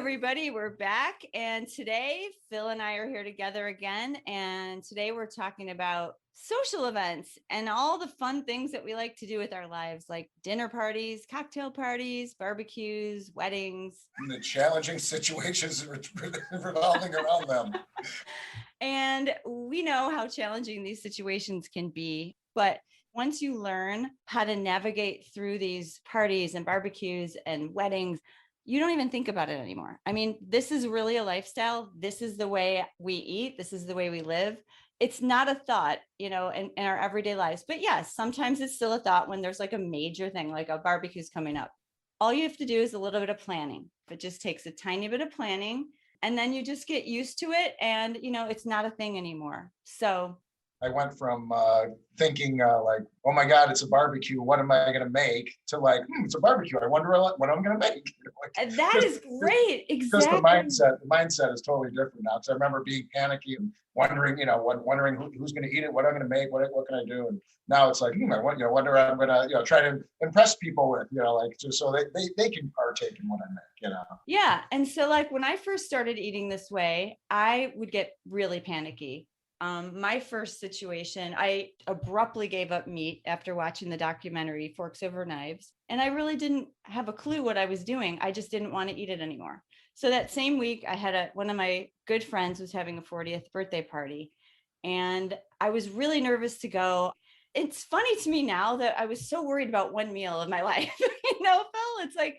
everybody. We're back. And today, Phil and I are here together again. And today we're talking about social events and all the fun things that we like to do with our lives, like dinner parties, cocktail parties, barbecues, weddings. And the challenging situations revolving around them. And we know how challenging these situations can be. But once you learn how to navigate through these parties and barbecues and weddings, you don't even think about it anymore. I mean, this is really a lifestyle. This is the way we eat. This is the way we live. It's not a thought, in our everyday lives. But yes, sometimes it's still a thought when there's like a major thing, like a barbecue's coming up. All you have to do is a little bit of planning. It just takes a tiny bit of planning, and then you just get used to it. And, it's not a thing anymore. So I went from thinking like, oh my God, it's a barbecue. What am I going to make? To like, it's a barbecue. I wonder what I'm going to make. That is great. Exactly. Because the mindset is totally different now. Because I remember being panicky and wondering, wondering who's going to eat it, what I'm going to make, what can I do? And now it's like, I wonder I'm going to, try to impress people with, just so they can partake in what I make, Yeah. And so like when I first started eating this way, I would get really panicky. My first situation, I abruptly gave up meat after watching the documentary Forks Over Knives. And I really didn't have a clue what I was doing. I just didn't want to eat it anymore. So that same week, I had one of my good friends was having a 40th birthday party. And I was really nervous to go. It's funny to me now that I was so worried about one meal of my life, Phil, it's like,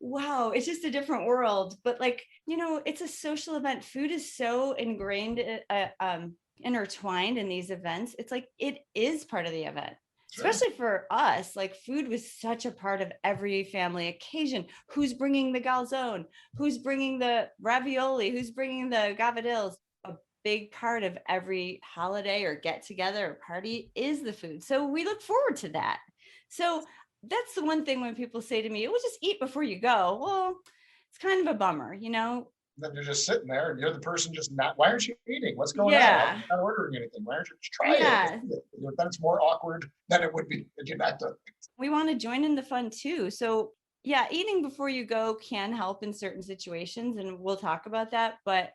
wow, it's just a different world. But like, it's a social event. Food is so ingrained, intertwined in these events. It's like it is part of the event. Sure. Especially for us, like food was such a part of every family occasion. Who's bringing the calzone? Who's bringing the ravioli? Who's bringing the gavadils? A big part of every holiday or get together or party is the food. So we look forward to that. So that's the one thing when people say to me, "Well, just eat before you go." Well, it's kind of a bummer, Then you're just sitting there and you're the person just not, why aren't you eating? What's going on? I'm not ordering anything. Why aren't you just trying it? Then it's more awkward than it would be if you're not doing it. We want to join in the fun too. So yeah, eating before you go can help in certain situations, and we'll talk about that. But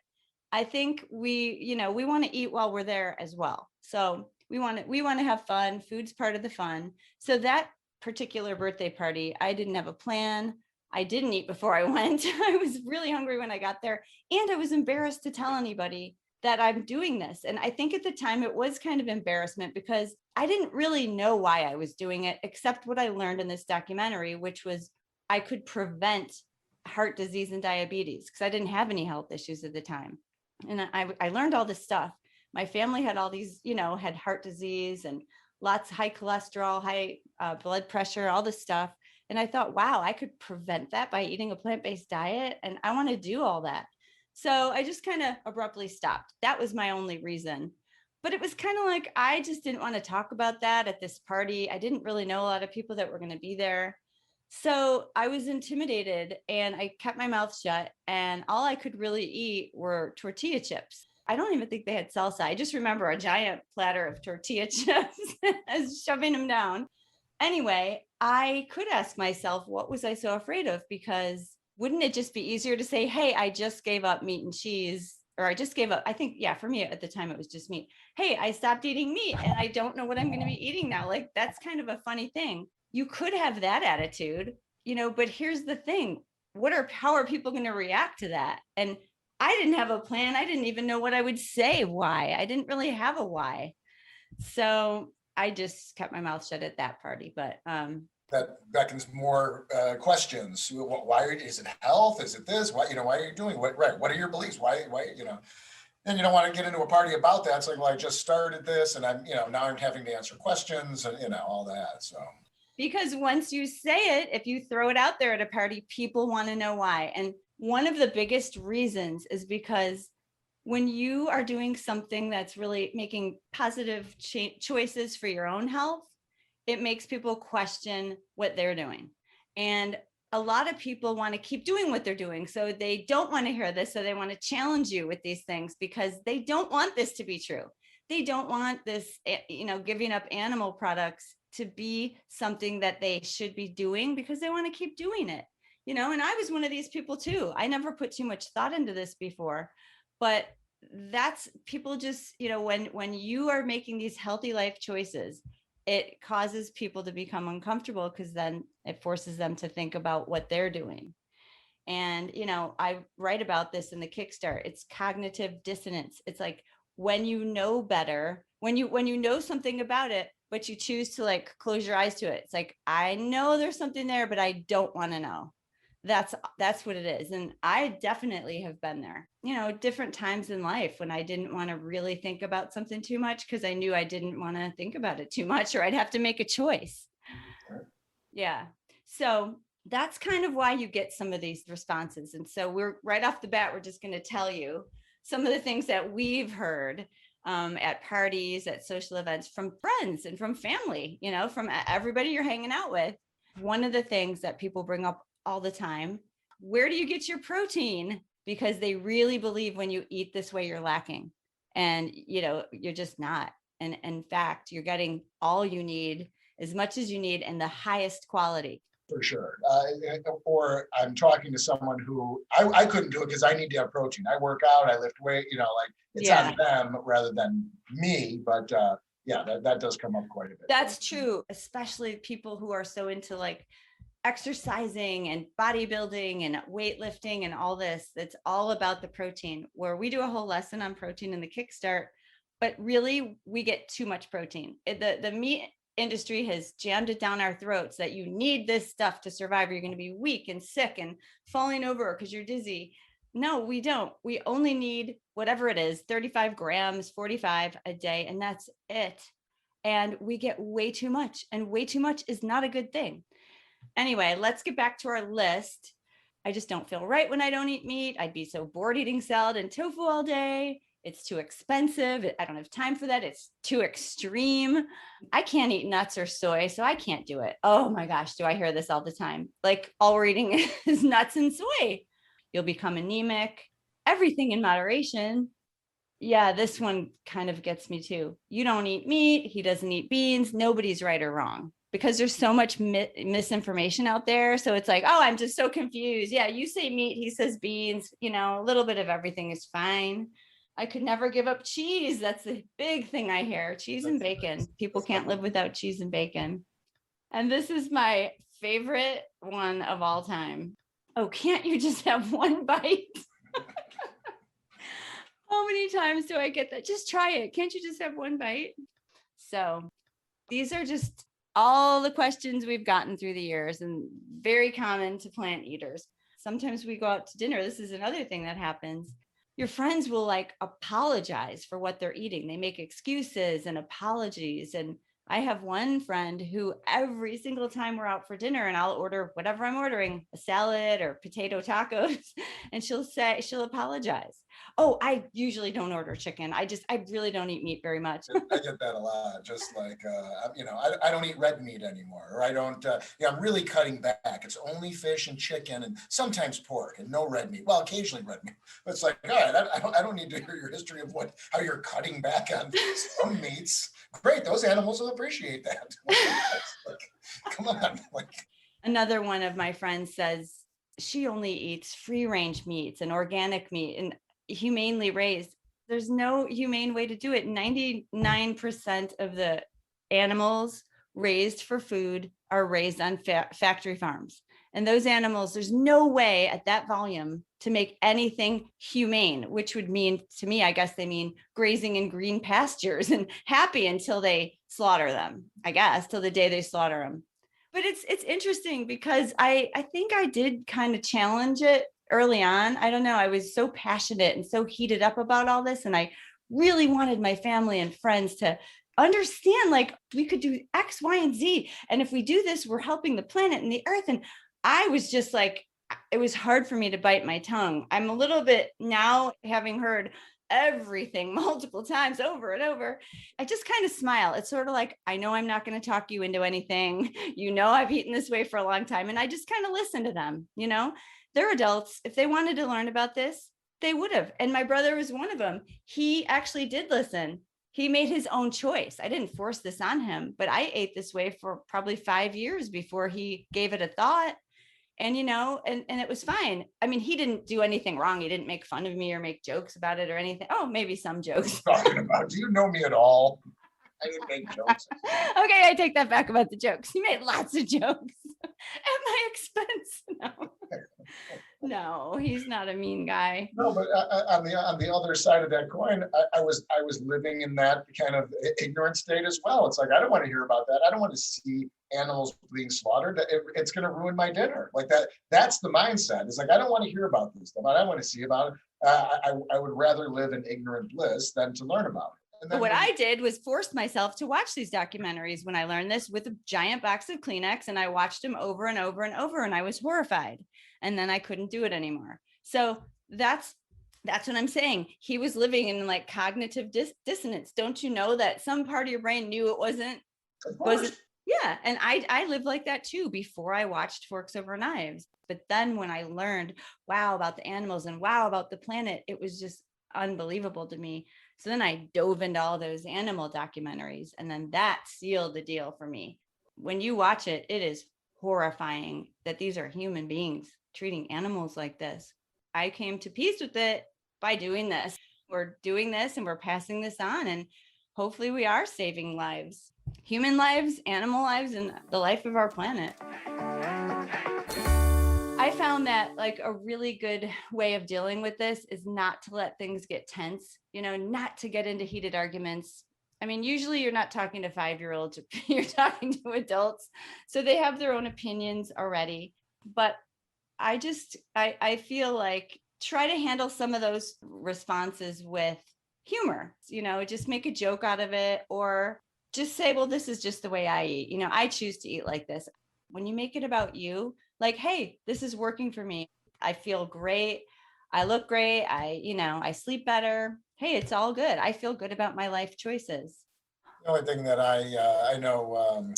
I think we want to eat while we're there as well. So we want to have fun. Food's part of the fun. So that particular birthday party, I didn't have a plan. I didn't eat before I went. I was really hungry when I got there. And I was embarrassed to tell anybody that I'm doing this. And I think at the time it was kind of embarrassment because I didn't really know why I was doing it, except what I learned in this documentary, which was I could prevent heart disease and diabetes because I didn't have any health issues at the time. And I learned all this stuff. My family had all these, had heart disease and lots of high cholesterol, high blood pressure, all this stuff. And I thought, wow, I could prevent that by eating a plant-based diet. And I want to do all that. So I just kind of abruptly stopped. That was my only reason. But it was kind of like, I just didn't want to talk about that at this party. I didn't really know a lot of people that were going to be there. So I was intimidated and I kept my mouth shut. And all I could really eat were tortilla chips. I don't even think they had salsa. I just remember a giant platter of tortilla chips, shoving them down. Anyway, I could ask myself, what was I so afraid of? Because wouldn't it just be easier to say, hey, I just gave up meat and cheese, or I just gave up, I think, for me at the time, it was just meat. Hey, I stopped eating meat and I don't know what I'm going to be eating now. Like, that's kind of a funny thing. You could have that attitude, but here's the thing. How are people going to react to that? And I didn't have a plan. I didn't even know what I would say. Why? I didn't really have a why. So I just kept my mouth shut at that party, but that beckons more questions. Why is it health? Is it this? Why are you doing what? Right. What are your beliefs? Why? And you don't want to get into a party about that. It's like, well, I just started this, and I'm, now I'm having to answer questions, and all that. So because once you say it, if you throw it out there at a party, people want to know why. And one of the biggest reasons is because when you are doing something that's really making positive choices for your own health, it makes people question what they're doing. And a lot of people want to keep doing what they're doing. So they don't want to hear this. So they want to challenge you with these things because they don't want this to be true. They don't want this, giving up animal products to be something that they should be doing because they want to keep doing it. and I was one of these people too. I never put too much thought into this before, but that's people just, when you are making these healthy life choices, it causes people to become uncomfortable because then it forces them to think about what they're doing. And, I write about this in the Kickstart. It's cognitive dissonance. It's like when you know better, when you know something about it, but you choose to like close your eyes to it. It's like, I know there's something there, but I don't want to know. That's what it is. And I definitely have been there, different times in life when I didn't want to really think about something too much because I knew I didn't want to think about it too much, or I'd have to make a choice. Yeah. So that's kind of why you get some of these responses. And so we're right off the bat, we're just going to tell you some of the things that we've heard at parties, at social events, from friends and from family, from everybody you're hanging out with. One of the things that people bring up all the time, where do you get your protein? Because they really believe when you eat this way, you're lacking. And, you're just not. And in fact, you're getting all you need, as much as you need, and the highest quality. For sure. Or I'm talking to someone who I couldn't do it because I need to have protein. I work out, I lift weight, it's on them rather than me. But that does come up quite a bit. That's true, especially people who are so into like exercising and bodybuilding and weightlifting and all this. It's all about the protein, where we do a whole lesson on protein in the Kickstart, but really we get too much protein. The meat industry has jammed it down our throats that you need this stuff to survive, or you're going to be weak and sick and falling over because you're dizzy. No, we don't. We only need whatever it is, 35 grams, 45 a day, and that's it. And we get way too much, and way too much is not a good thing. Anyway, let's get back to our list. I just don't feel right when I don't eat meat. I'd be so bored eating salad and tofu all day. It's too expensive. I don't have time for that. It's too extreme. I can't eat nuts or soy, so I can't do it. Oh my gosh, do I hear this all the time? Like, all we're eating is nuts and soy. You'll become anemic. Everything in moderation. Yeah, this one kind of gets me too. You don't eat meat. He doesn't eat beans. Nobody's right or wrong, because there's so much misinformation out there. So it's like, oh, I'm just so confused. Yeah, you say meat, he says beans. A little bit of everything is fine. I could never give up cheese. That's the big thing I hear. Cheese and bacon. People can't live without cheese and bacon. And this is my favorite one of all time. Oh, can't you just have one bite? How many times do I get that? Just try it. Can't you just have one bite? So these are just all the questions we've gotten through the years, and very common to plant eaters. Sometimes we go out to dinner. This is another thing that happens. Your friends will like apologize for what they're eating. They make excuses and apologies. And I have one friend who every single time we're out for dinner and I'll order whatever I'm ordering, a salad or potato tacos, and she'll apologize. Oh, I usually don't order chicken. I really don't eat meat very much. I get that a lot. Just like, I don't eat red meat anymore, or I don't, I'm really cutting back. It's only fish and chicken and sometimes pork and no red meat. Well, occasionally red meat, but it's like, all right, I don't need to hear your history of how you're cutting back on some meats. Great. Those animals will appreciate that. Like, come on. Another one of my friends says she only eats free range meats and organic meat and humanely raised. There's no humane way to do it. 99% of the animals raised for food are raised on factory farms. And those animals, there's no way at that volume to make anything humane, which would mean, to me, I guess they mean grazing in green pastures and happy until they slaughter them, I guess, till the day they slaughter them. But it's interesting because I think I did kind of challenge it early on. I don't know. I was so passionate and so heated up about all this. And I really wanted my family and friends to understand, like, we could do X, Y, and Z. And if we do this, we're helping the planet and the earth. And I was just like, it was hard for me to bite my tongue. I'm a little bit now, having heard everything multiple times over and over, I just kind of smile. It's sort of like, I know I'm not going to talk you into anything. I've eaten this way for a long time. And I just kind of listen to them. They're adults. If they wanted to learn about this, they would have. And my brother was one of them. He actually did listen. He made his own choice. I didn't force this on him, but I ate this way for probably 5 years before he gave it a thought. And, and it was fine. I mean, he didn't do anything wrong. He didn't make fun of me or make jokes about it or anything. Oh, maybe some jokes. Talking about, do you know me at all? I didn't make jokes. Okay, I take that back about the jokes. He made lots of jokes at my expense. No, he's not a mean guy. No, but on the other side of that coin, I was living in that kind of ignorant state as well. It's like, I don't want to hear about that. I don't want to see animals being slaughtered. It's going to ruin my dinner. Like that. That's the mindset. It's like, I don't want to hear about this stuff. I don't want to see about it. I would rather live in ignorant bliss than to learn about it. What I did was forced myself to watch these documentaries when I learned this with a giant box of Kleenex, and I watched them over and over and over, and I was horrified. And then I couldn't do it anymore. So that's what I'm saying. He was living in like cognitive dissonance. Don't you know that some part of your brain knew it wasn't? Yeah. And I lived like that too before I watched Forks Over Knives. But then when I learned, wow, about the animals and wow, about the planet, it was just unbelievable to me. So then I dove into all those animal documentaries, and then that sealed the deal for me. When you watch it, it is horrifying that these are human beings treating animals like this. I came to peace with it by doing this. We're doing this and we're passing this on, and hopefully we are saving lives, human lives, animal lives, and the life of our planet. I found that like a really good way of dealing with this is not to let things get tense, not to get into heated arguments. I mean, usually you're not talking to 5-year-olds, you're talking to adults. So they have their own opinions already. But I feel like try to handle some of those responses with humor, just make a joke out of it, or just say, well, this is just the way I eat. I choose to eat like this. When you make it about you, like, hey, this is working for me. I feel great. I look great. I sleep better. Hey, it's all good. I feel good about my life choices. The only thing that I know,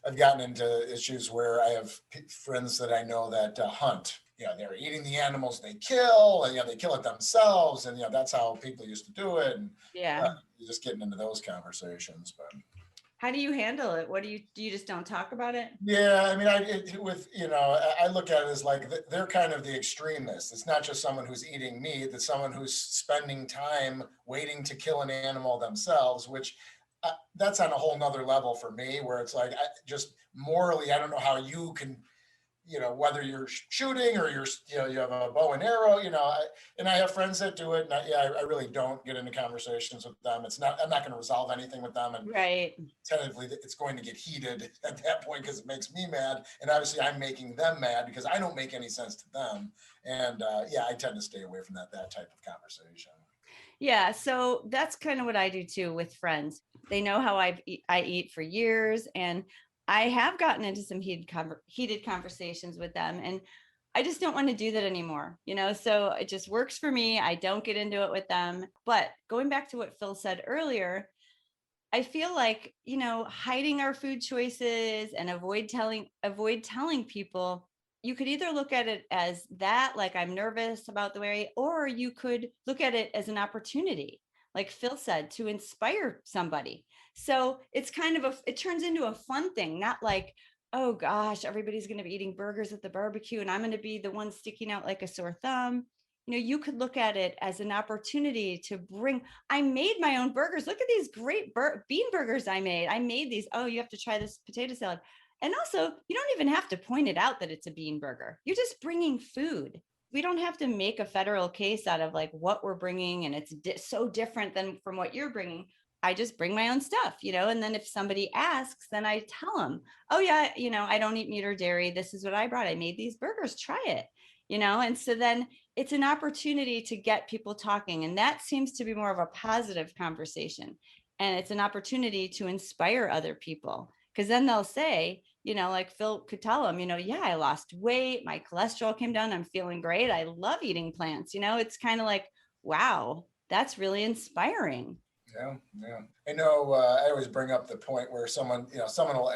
I've gotten into issues where I have friends that I know that hunt. They're eating the animals they kill, and they kill it themselves, and that's how people used to do it. And yeah, you're just getting into those conversations. But how do you handle it? Do you just don't talk about it? Yeah, I mean, I look at it as like they're kind of the extremists. It's not just someone who's eating meat; it's someone who's spending time waiting to kill an animal themselves, which that's on a whole nother level for me, where it's like, just morally, I don't know how you can, whether you're shooting or you have a bow and arrow, and I have friends that do it. And I really don't get into conversations with them. I'm not going to resolve anything with them. And right. Tentatively, it's going to get heated at that point because it makes me mad. And obviously I'm making them mad because I don't make any sense to them. And I tend to stay away from that type of conversation. Yeah, so that's kind of what I do too with friends. They know how I eat for years, and I have gotten into some heated conversations with them, and I just don't want to do that anymore, so it just works for me. I don't get into it with them. But going back to what Phill said earlier, I feel like, hiding our food choices and avoid telling people. You could either look at it as that, like I'm nervous about the way, or you could look at it as an opportunity, like Phill said, to inspire somebody. So it's kind of it turns into a fun thing, not like, oh gosh, everybody's going to be eating burgers at the barbecue and I'm going to be the one sticking out like a sore thumb. You could look at it as an opportunity to I made my own burgers. Look at these great bean burgers I made. I made these. Oh, you have to try this potato salad. And also, you don't even have to point it out that it's a bean burger. You're just bringing food. We don't have to make a federal case out of like what we're bringing, and it's so different than from what you're bringing. I just bring my own stuff, and then if somebody asks, then I tell them, oh yeah, I don't eat meat or dairy. This is what I brought. I made these burgers. Try it, and so then it's an opportunity to get people talking. And that seems to be more of a positive conversation. And it's an opportunity to inspire other people, because then they'll say, like Phill could tell them, yeah, I lost weight. My cholesterol came down. I'm feeling great. I love eating plants. It's kind of like, wow, that's really inspiring. Yeah. I know. I always bring up the point where someone will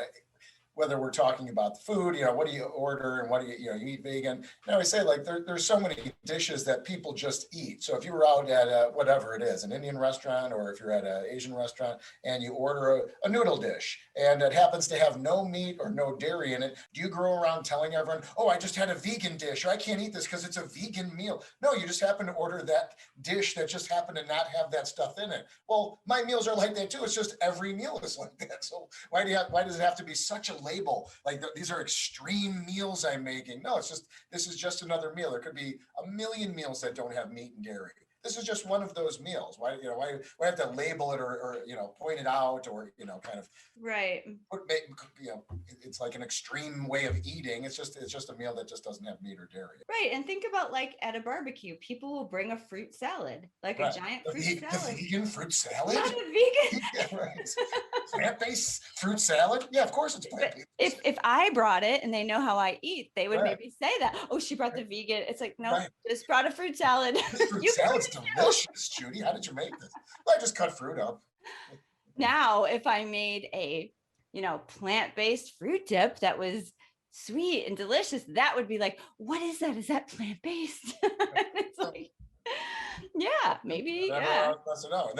whether we're talking about the food, what do you order and what do you eat vegan. And I always say, like, there's so many dishes that people just eat. So if you were out at whatever it is, an Indian restaurant, or if you're at an Asian restaurant and you order a noodle dish and it happens to have no meat or no dairy in it, do you go around telling everyone, oh, I just had a vegan dish, or I can't eat this because it's a vegan meal? No, you just happen to order that dish that just happened to not have that stuff in it. Well, my meals are like that too. It's just every meal is like that. So why does it have to be such a label? Like, these are extreme meals I'm making. No, this is just another meal. There could be a million meals that don't have meat and dairy. This is just one of those meals. Why have to label it or point it out, or kind of right. It's like an extreme way of eating. It's just a meal that just doesn't have meat or dairy. Right. And think about, like, at a barbecue, people will bring a fruit salad, like a giant fruit salad. The vegan fruit salad? Not a vegan. Yeah, right. Plant-based fruit salad? Yeah, of course it's plant-based. If I brought it and they know how I eat, they would maybe say that. Oh, she brought the vegan. It's like, no, just brought a fruit salad. Fruit salad's delicious, Judi. How did you make this? Well, I just cut fruit up. Now, if I made a, plant-based fruit dip that was sweet and delicious, that would be like, what is that? Is that plant-based? It's like, yeah, maybe. Yeah. That's a no.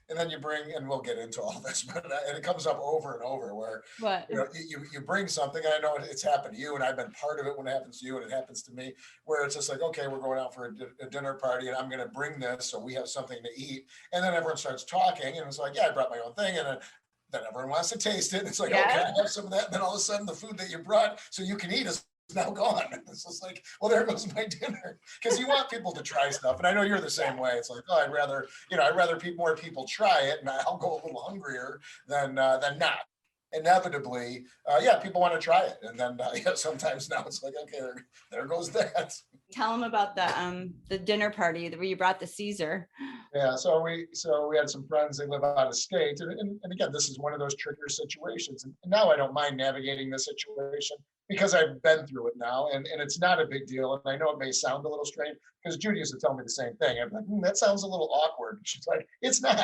And then you bring, and we'll get into all this, but and it comes up over and over where you bring something. And I know it's happened to you, and I've been part of it when it happens to you, and it happens to me, where it's just like, okay, we're going out for a dinner party, and I'm going to bring this so we have something to eat. And then everyone starts talking, and it's like, yeah, I brought my own thing, and then everyone wants to taste it. And it's like, okay, I have some of that. And then all of a sudden, the food that you brought so you can eat is now gone. It's just like, well, there goes my dinner, because you want people to try stuff. And I know you're the same way. It's like, oh, I'd rather more people try it, and I'll go a little hungrier than not. Inevitably, people want to try it, and then sometimes now it's like, okay, there goes that. Tell them about the dinner party where you brought the Caesar. Yeah, so we had some friends. They live out of state, and again, this is one of those trickier situations. And now I don't mind navigating the situation, because I've been through it now, and it's not a big deal. And I know it may sound a little strange, because Judi used to tell me the same thing. I'm like, that sounds a little awkward. She's like, it's not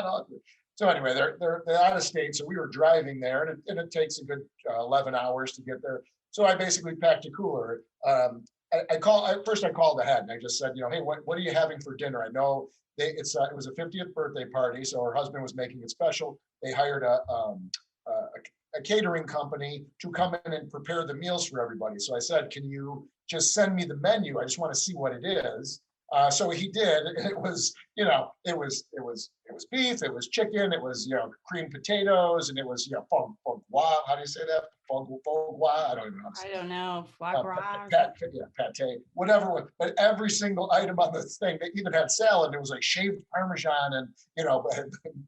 awkward. So anyway, they're out of state. So we were driving there, and it takes a good 11 hours to get there. So I basically packed a cooler. I called ahead, and I just said, hey, what are you having for dinner? I know it was a 50th birthday party, so her husband was making it special. They hired a catering company to come in and prepare the meals for everybody. So I said, can you just send me the menu? I just want to see what it is. So he did. It was beef, it was chicken, it was creamed potatoes, and it was foie gras. How do you say that? Foie gras? I don't even know. I don't know. Foie gras. Pate, whatever. But every single item on this thing, they even had salad. It was like shaved Parmesan and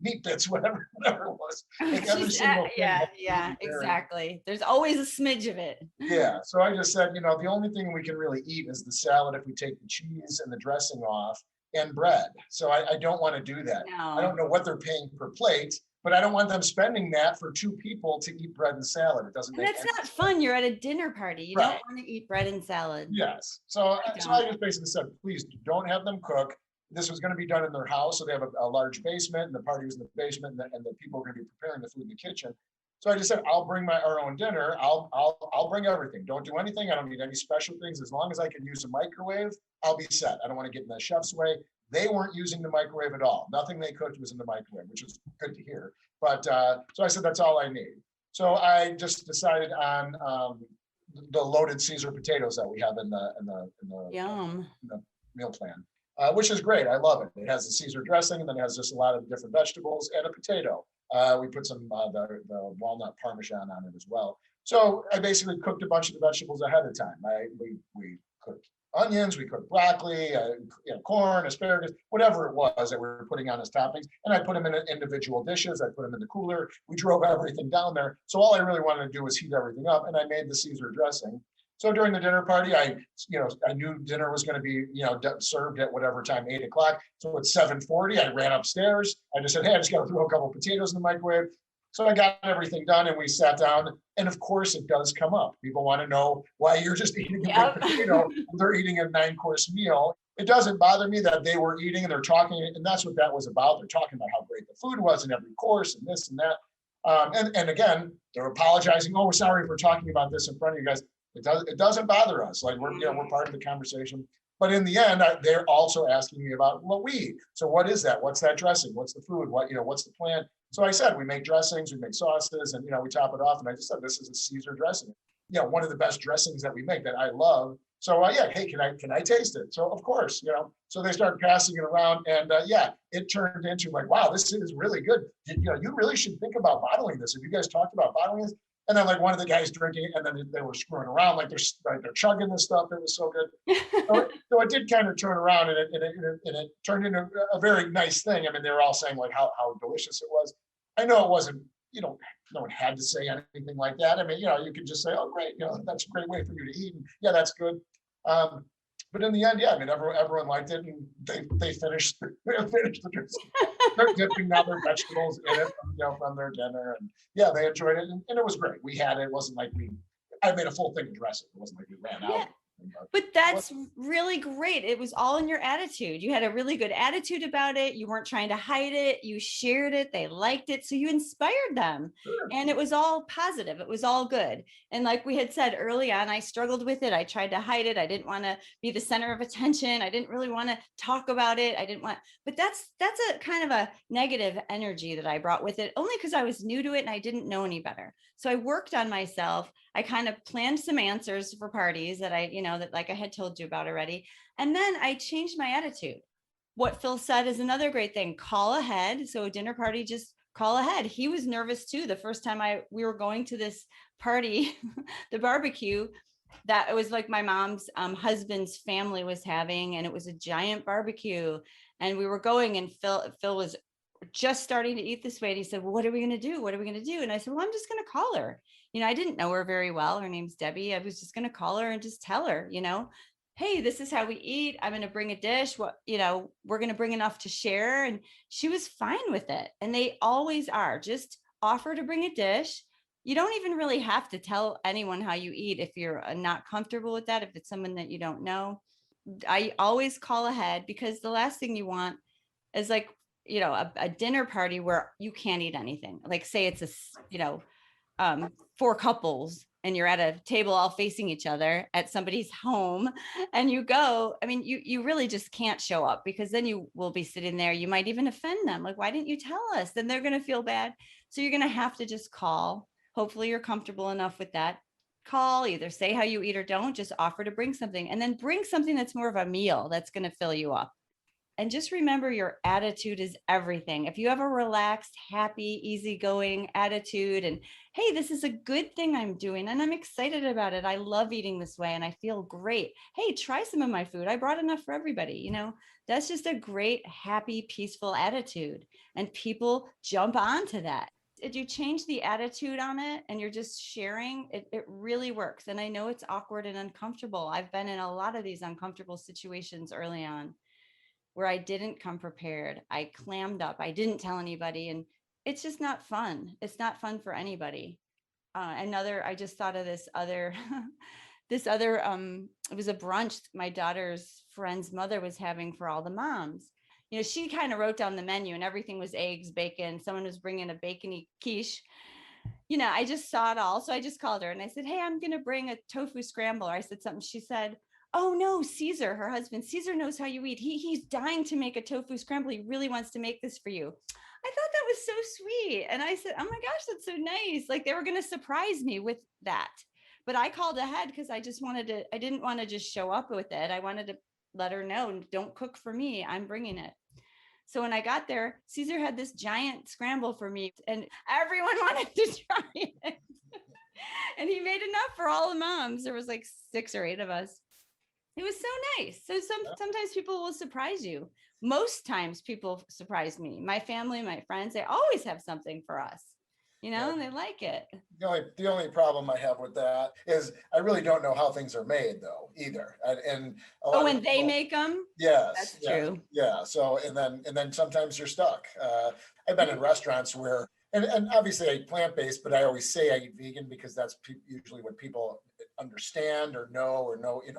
meat bits, whatever it was. Like every single thing. Yeah, exactly. There's always a smidge of it. Yeah. So I just said, the only thing we can really eat is the salad if we take the cheese and the dressing off, and bread. So I don't want to do that. No. I don't know what they're paying per plate, but I don't want them spending that for two people to eat bread and salad. It doesn't make sense. That's not fun. You're at a dinner party. You don't want to eat bread and salad. Yes. So I just basically said, please don't have them cook. This was going to be done in their house. So they have a large basement, and the party was in the basement, and the people are going to be preparing the food in the kitchen. So I just said, I'll bring our own dinner. I'll bring everything. Don't do anything. I don't need any special things. As long as I can use a microwave, I'll be set. I don't want to get in the chef's way. They weren't using the microwave at all. Nothing they cooked was in the microwave, which is good to hear. But so I said, that's all I need. So I just decided on the loaded Caesar potatoes that we have in the meal plan, which is great. I love it. It has the Caesar dressing, and then it has just a lot of different vegetables and a potato. We put some the walnut Parmesan on it as well. So I basically cooked a bunch of the vegetables ahead of time. We cooked onions, we cooked broccoli, corn, asparagus, whatever it was that we were putting on as toppings. And I put them in individual dishes. I put them in the cooler. We drove everything down there. So all I really wanted to do was heat everything up, and I made the Caesar dressing. So during the dinner party, I knew dinner was going to be, served at whatever time, 8 o'clock. So at 7:40, I ran upstairs. I just said, hey, I just got to throw a couple potatoes in the microwave. So I got everything done, and we sat down. And of course, it does come up. People want to know why you're just eating a big potato. They're eating a 9-course meal. It doesn't bother me that they were eating and they're talking, and that's what that was about. They're talking about how great the food was in every course and this and that. And again, they're apologizing. Oh, we're sorry for talking about this in front of you guys. It doesn't bother us. Like we're part of the conversation. But in the end, they're also asking me about what we eat. So what is that? What's that dressing? What's the food? What's the plan? So I said, we make dressings, we make sauces, and, we top it off. And I just said, this is a Caesar dressing. One of the best dressings that we make that I love. So hey, can I taste it? So of course, so they started passing it around, and it turned into like, wow, this is really good. You really should think about bottling this. Have you guys talked about bottling this? And then like one of the guys drinking it, and then they were screwing around, like they're chugging this stuff. It was so good. So it did kind of turn around, and it turned into a very nice thing. I mean, they were all saying like how delicious it was. I know it wasn't, no one had to say anything like that. I mean, you could just say, oh, great, that's a great way for you to eat. And yeah, that's good. But in the end, I mean, everyone liked it, and they finished the dressing. They're dipping now their vegetables in it from their dinner, and they enjoyed it, and it was great. We had it. It wasn't like I made a full thing of dressing. It wasn't like we ran out. But that's really great. It was all in your attitude. You had a really good attitude about it. You weren't trying to hide it. You shared it. They liked it. So you inspired them. Sure. And it was all positive. It was all good. And like we had said early on, I struggled with it. I tried to hide it. I didn't want to be the center of attention. I didn't really want to talk about it. But that's a kind of a negative energy that I brought with it, only because I was new to it and I didn't know any better. So I worked on myself. I kind of planned some answers for parties that that like I had told you about already. And then I changed my attitude. What Phill said is another great thing. Call ahead. So a dinner party, just call ahead. He was nervous too. The first time we were going to this party, the barbecue, that it was like my mom's husband's family was having, and it was a giant barbecue. And we were going, and Phill was just starting to eat this way. And he said, well, what are we going to do? What are we going to do? And I said, well, I'm just going to call her. I didn't know her very well. Her name's Debbie. I was just going to call her and just tell her, hey, this is how we eat. I'm going to bring a dish. We're going to bring enough to share. And she was fine with it. And they always are. Just offer to bring a dish. You don't even really have to tell anyone how you eat if you're not comfortable with that, if it's someone that you don't know. I always call ahead, because the last thing you want is like, a dinner party where you can't eat anything. Like say it's a, 4 couples and you're at a table all facing each other at somebody's home, and you go, I mean, you really just can't show up, because then you will be sitting there. You might even offend them. Like, why didn't you tell us? Then they're going to feel bad. So you're going to have to just call. Hopefully you're comfortable enough with that. Call, either say how you eat or don't, just offer to bring something, and then bring something that's more of a meal that's going to fill you up. And just remember, your attitude is everything. If you have a relaxed, happy, easygoing attitude, and hey, this is a good thing I'm doing, and I'm excited about it. I love eating this way and I feel great. Hey, try some of my food. I brought enough for everybody. That's just a great, happy, peaceful attitude. And people jump onto that. If you change the attitude on it and you're just sharing, it really works. And I know it's awkward and uncomfortable. I've been in a lot of these uncomfortable situations early on, where I didn't come prepared. I clammed up. I didn't tell anybody. And it's just not fun. It's not fun for anybody. I just thought of this other, it was a brunch my daughter's friend's mother was having for all the moms. She kind of wrote down the menu, and everything was eggs, bacon. Someone was bringing a bacony quiche. I just saw it all. So I just called her and I said, hey, I'm going to bring a tofu scramble. Or I said something. She said, oh no, Caesar, her husband, Caesar knows how you eat. He's dying to make a tofu scramble. He really wants to make this for you. I thought that was so sweet. And I said, oh my gosh, that's so nice. Like, they were going to surprise me with that. But I called ahead because I didn't want to just show up with it. I wanted to let her know, don't cook for me. I'm bringing it. So when I got there, Caesar had this giant scramble for me, and everyone wanted to try it. And he made enough for all the moms. There was like 6 or 8 of us. It was so nice. So sometimes people will surprise you. Most times people surprise me. My family, my friends, they always have something for us, and they like it. The only problem I have with that is I really don't know how things are made though either. And when they make them? Yes. That's true. Yeah. So, and then sometimes you're stuck. I've been in restaurants where, and obviously I eat plant-based, but I always say I eat vegan because that's usually what people understand or know,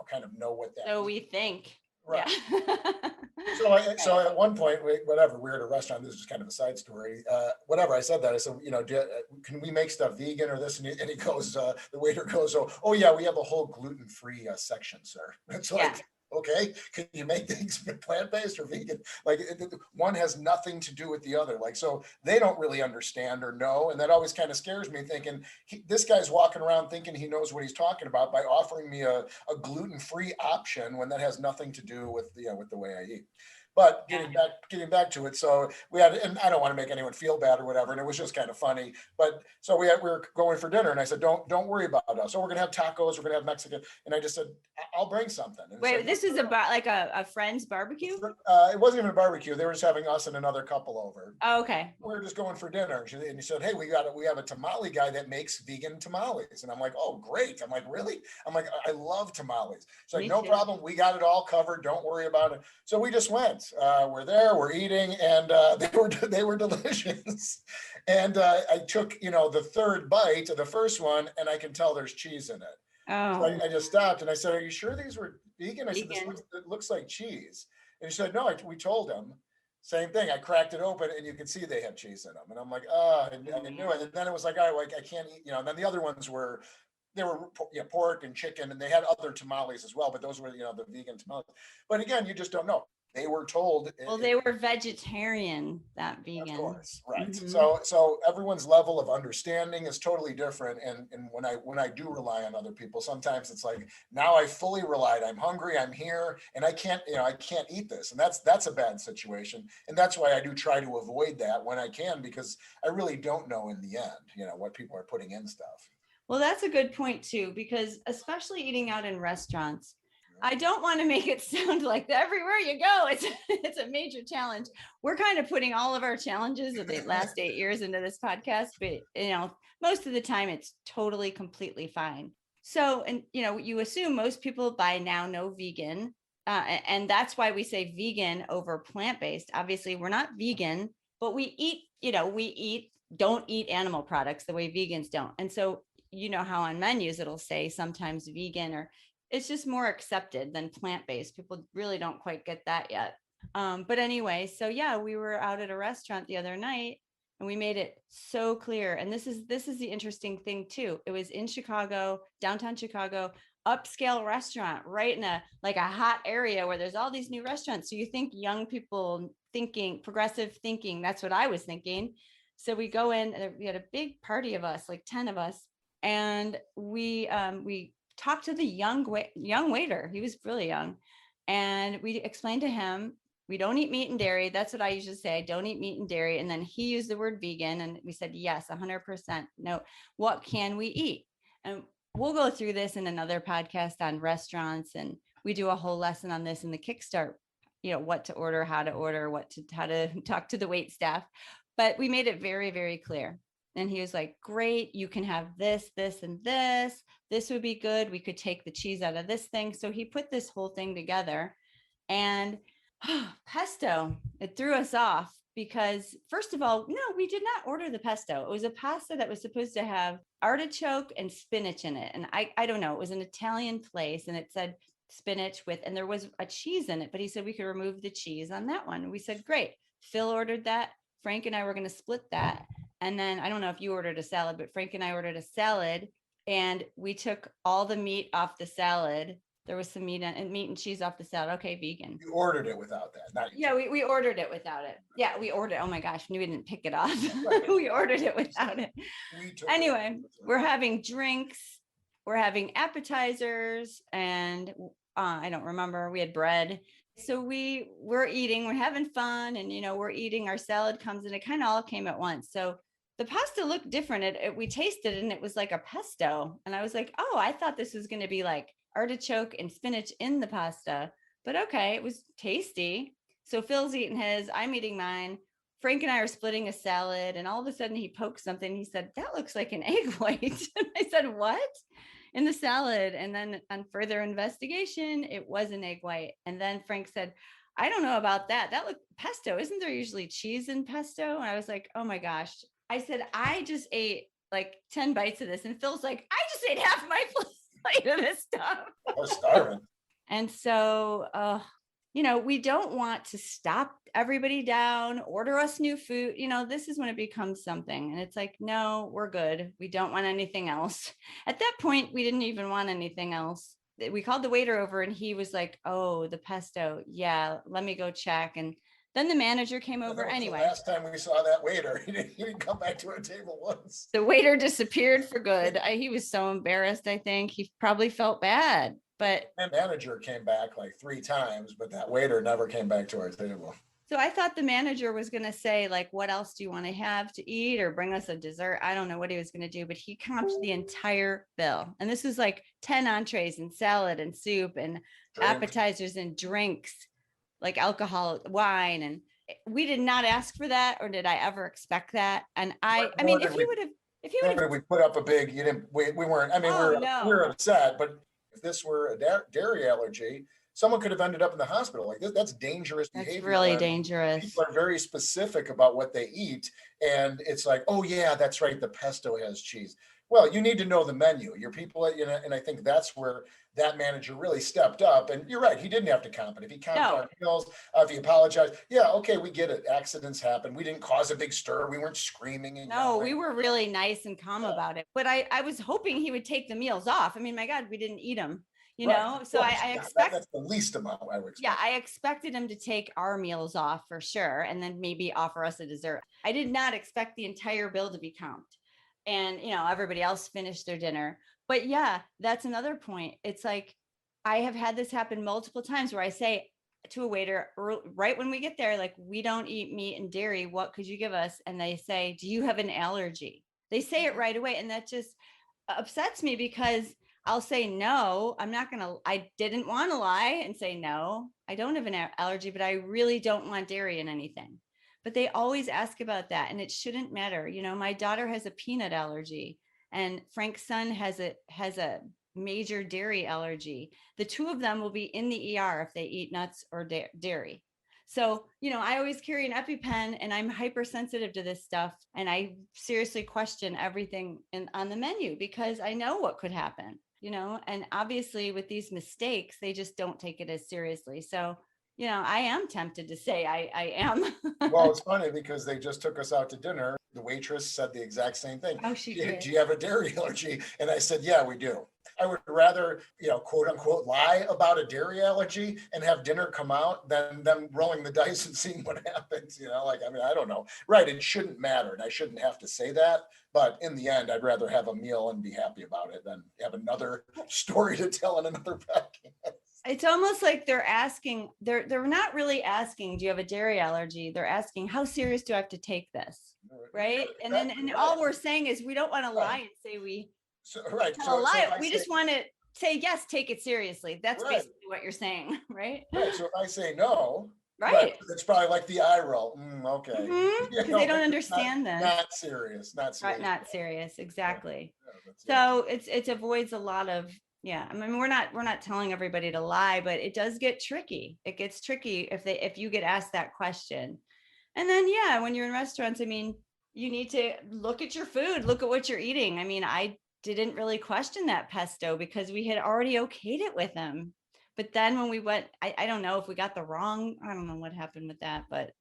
kind of know what that So means. we think. Right. Yeah. So at one point, whatever, we were at a restaurant. This is kind of a side story. Whatever, I said that. I said, can we make stuff vegan or this? And he goes, the waiter goes, oh yeah, we have a whole gluten-free section, sir. It's Yeah. like, okay, can you make things plant-based or vegan? Like one has nothing to do with the other. Like, so they don't really understand or know. And that always kind of scares me, thinking this guy's walking around thinking he knows what he's talking about by offering me a gluten-free option when that has nothing to do with with the way I eat. But getting back to it, so we had, and I don't want to make anyone feel bad or whatever, and it was just kind of funny. But so we were going for dinner, and I said, don't worry about us. So we're gonna have tacos, we're gonna have Mexican, and I just said, I'll bring something. And Wait, said, this is like a friend's barbecue? It wasn't even a barbecue. They were just having us and another couple over. Oh, okay. We were just going for dinner, and he said, hey, we have a tamale guy that makes vegan tamales, and I'm like, oh great. I'm like, really? I'm like, I love tamales. It's like, no problem, we got it all covered, don't worry about it. So we just went. We're there, we're eating, and they were delicious. And I took the third bite of the first one, and I can tell there's cheese in it. Oh. So I just stopped and I said, are you sure these were vegan? I said, it looks like cheese. And he said, no, we told him. Same thing. I cracked it open and you could see they had cheese in them. And I'm like, I knew it. And then it was like, all right, like I can't eat, and then the other ones were pork and chicken, and they had other tamales as well, but those were, the vegan tamales. But again, you just don't know. They were told. Well, they were vegetarian, that vegan. Of course, right. Mm-hmm. So everyone's level of understanding is totally different. And when I do rely on other people, sometimes it's like, now I fully relied. I'm hungry. I'm here, and I can't eat this, and that's a bad situation. And that's why I do try to avoid that when I can, because I really don't know in the end, what people are putting in stuff. Well, that's a good point too, because especially eating out in restaurants, I don't want to make it sound like everywhere you go, it's a major challenge. We're kind of putting all of our challenges of the last 8 years into this podcast, but most of the time it's totally, completely fine. So, and you assume most people by now know vegan, and that's why we say vegan over plant-based. Obviously, we're not vegan, but we don't eat animal products the way vegans don't. And so, how on menus it'll say sometimes vegan, or it's just more accepted than plant-based. People really don't quite get that yet. But anyway, so yeah, we were out at a restaurant the other night and we made it so clear. And this is the interesting thing too. It was in Chicago, downtown Chicago, upscale restaurant, right in a hot area where there's all these new restaurants. So you think young people thinking, progressive thinking, that's what I was thinking. So we go in, and we had a big party of us, like 10 of us. And we talked to the young waiter. He was really young. And we explained to him, we don't eat meat and dairy. That's what I usually say. I don't eat meat and dairy. And then he used the word vegan. And we said, yes, 100%. No, what can we eat? And we'll go through this in another podcast on restaurants. And we do a whole lesson on this in the Kickstart, what to order, how to talk to the wait staff. But we made it very, very clear. And he was like, great, you can have this, this, and this. This would be good. We could take the cheese out of this thing. So he put this whole thing together, and pesto, it threw us off because, first of all, no, we did not order the pesto. It was a pasta that was supposed to have artichoke and spinach in it. And I don't know, it was an Italian place, and it said spinach and there was a cheese in it, but he said we could remove the cheese on that one. We said, great. Phil ordered that. Frank and I were going to split that. And then I don't know if you ordered a salad, but Frank and I ordered a salad, and we took all the meat off the salad. There was some meat and cheese off the salad. Okay, vegan. You ordered it without that. Yeah, we ordered it without it. Yeah, we ordered. Oh my gosh, we didn't pick it off. We ordered it without it. Anyway, we're having drinks, we're having appetizers, and I don't remember. We had bread. So we're eating, we're having fun, and we're eating. Our salad comes, and it kind of all came at once. So the pasta looked different. We tasted it, and it was like a pesto. And I was like, oh, I thought this was going to be like artichoke and spinach in the pasta. But okay, it was tasty. So Phil's eating his, I'm eating mine. Frank and I are splitting a salad, and all of a sudden he poked something. He said, that looks like an egg white. And I said, what? In the salad. And then on further investigation, it was an egg white. And then Frank said, I don't know about that. That looked pesto. Isn't there usually cheese in pesto? And I was like, oh my gosh. I said, I just ate like 10 bites of this. And Phil's like, I just ate half my plate of this stuff. I was starving. And so we don't want to stop everybody down, order us new food. This is when it becomes something. And it's like, no, we're good. We don't want anything else. At that point, we didn't even want anything else. We called the waiter over and he was like, oh, the pesto. Yeah, let me go check. And then the manager came over anyway. The last time we saw that waiter, he didn't come back to our table once. The waiter disappeared for good. He was so embarrassed, I think. He probably felt bad. But the manager came back like 3 times, but that waiter never came back to our table. So I thought the manager was going to say, like, what else do you want to have to eat or bring us a dessert? I don't know what he was going to do, but he comped the entire bill. And this was like 10 entrees and salad and soup and appetizers and drinks, like alcohol, wine. And we did not ask for that, or did I ever expect that? And I mean, if he would have, we put up a big, we weren't, I mean, we were upset, but if this were a dairy allergy, someone could have ended up in the hospital. Like that's dangerous behavior. That's really dangerous. People are very specific about what they eat. And it's like, oh yeah, that's right. The pesto has cheese. Well, you need to know the menu. Your people, and I think that's where that manager really stepped up. And you're right, he didn't have to comp it. If he comped our meals, if he apologized, yeah, okay, we get it. Accidents happen. We didn't cause a big stir. We weren't screaming. And yelling. We were really nice and calm about it. But I was hoping he would take the meals off. I mean, my God, we didn't eat them. So I expect that's the least amount I would expect. Yeah, I expected him to take our meals off for sure, and then maybe offer us a dessert. I did not expect the entire bill to be comped, and everybody else finished their dinner. But yeah, that's another point. It's like I have had this happen multiple times where I say to a waiter right when we get there, like, we don't eat meat and dairy. What could you give us? And they say, do you have an allergy? They say it right away, and that just upsets me because I'll say, no, I didn't want to lie and say, no, I don't have an allergy, but I really don't want dairy in anything. But they always ask about that. And it shouldn't matter. My daughter has a peanut allergy and Frank's son has a major dairy allergy. The two of them will be in the ER if they eat nuts or dairy. So, I always carry an EpiPen and I'm hypersensitive to this stuff. And I seriously question everything on the menu because I know what could happen. And obviously with these mistakes, they just don't take it as seriously. So, I am tempted to say I am. Well, it's funny because they just took us out to dinner. The waitress said the exact same thing. Oh, she did. Do you have a dairy allergy? And I said, yeah, we do. I would rather, quote unquote, lie about a dairy allergy and have dinner come out than them rolling the dice and seeing what happens. I don't know. Right. It shouldn't matter. And I shouldn't have to say that. But in the end, I'd rather have a meal and be happy about it than have another story to tell in another podcast. It's almost like they're asking, they're not really asking, do you have a dairy allergy? They're asking, how serious do I have to take this? Right. And all we're saying is we don't want to lie and say we tell a lie. We just want to say, yes, take it seriously. That's basically what you're saying. Right. So if I say no, right. It's probably like the eye roll. Okay. Mm-hmm. Because they don't understand that. Not serious. Not serious. Exactly. So it avoids a lot of, I mean, we're not telling everybody to lie, but it does get tricky. It gets tricky if you get asked that question. And then, when you're in restaurants, I mean, you need to look at your food, look at what you're eating. I mean, I didn't really question that pesto because we had already okayed it with him. But then when we went, I don't know if we got I don't know what happened with that, but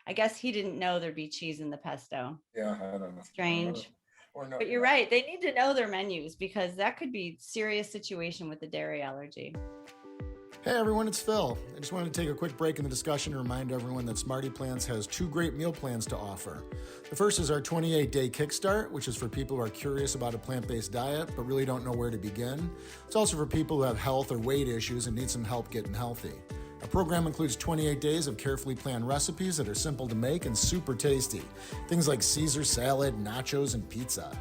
I guess he didn't know there'd be cheese in the pesto. Yeah, I don't know. Strange. But you're right. They need to know their menus because that could be a serious situation with the dairy allergy. Hey everyone, it's Phil. I just wanted to take a quick break in the discussion to remind everyone that SmartyPlants has 2 great meal plans to offer. The first is our 28-day Kickstart, which is for people who are curious about a plant-based diet but really don't know where to begin. It's also for people who have health or weight issues and need some help getting healthy. Our program includes 28 days of carefully planned recipes that are simple to make and super tasty. Things like Caesar salad, nachos, and pizza.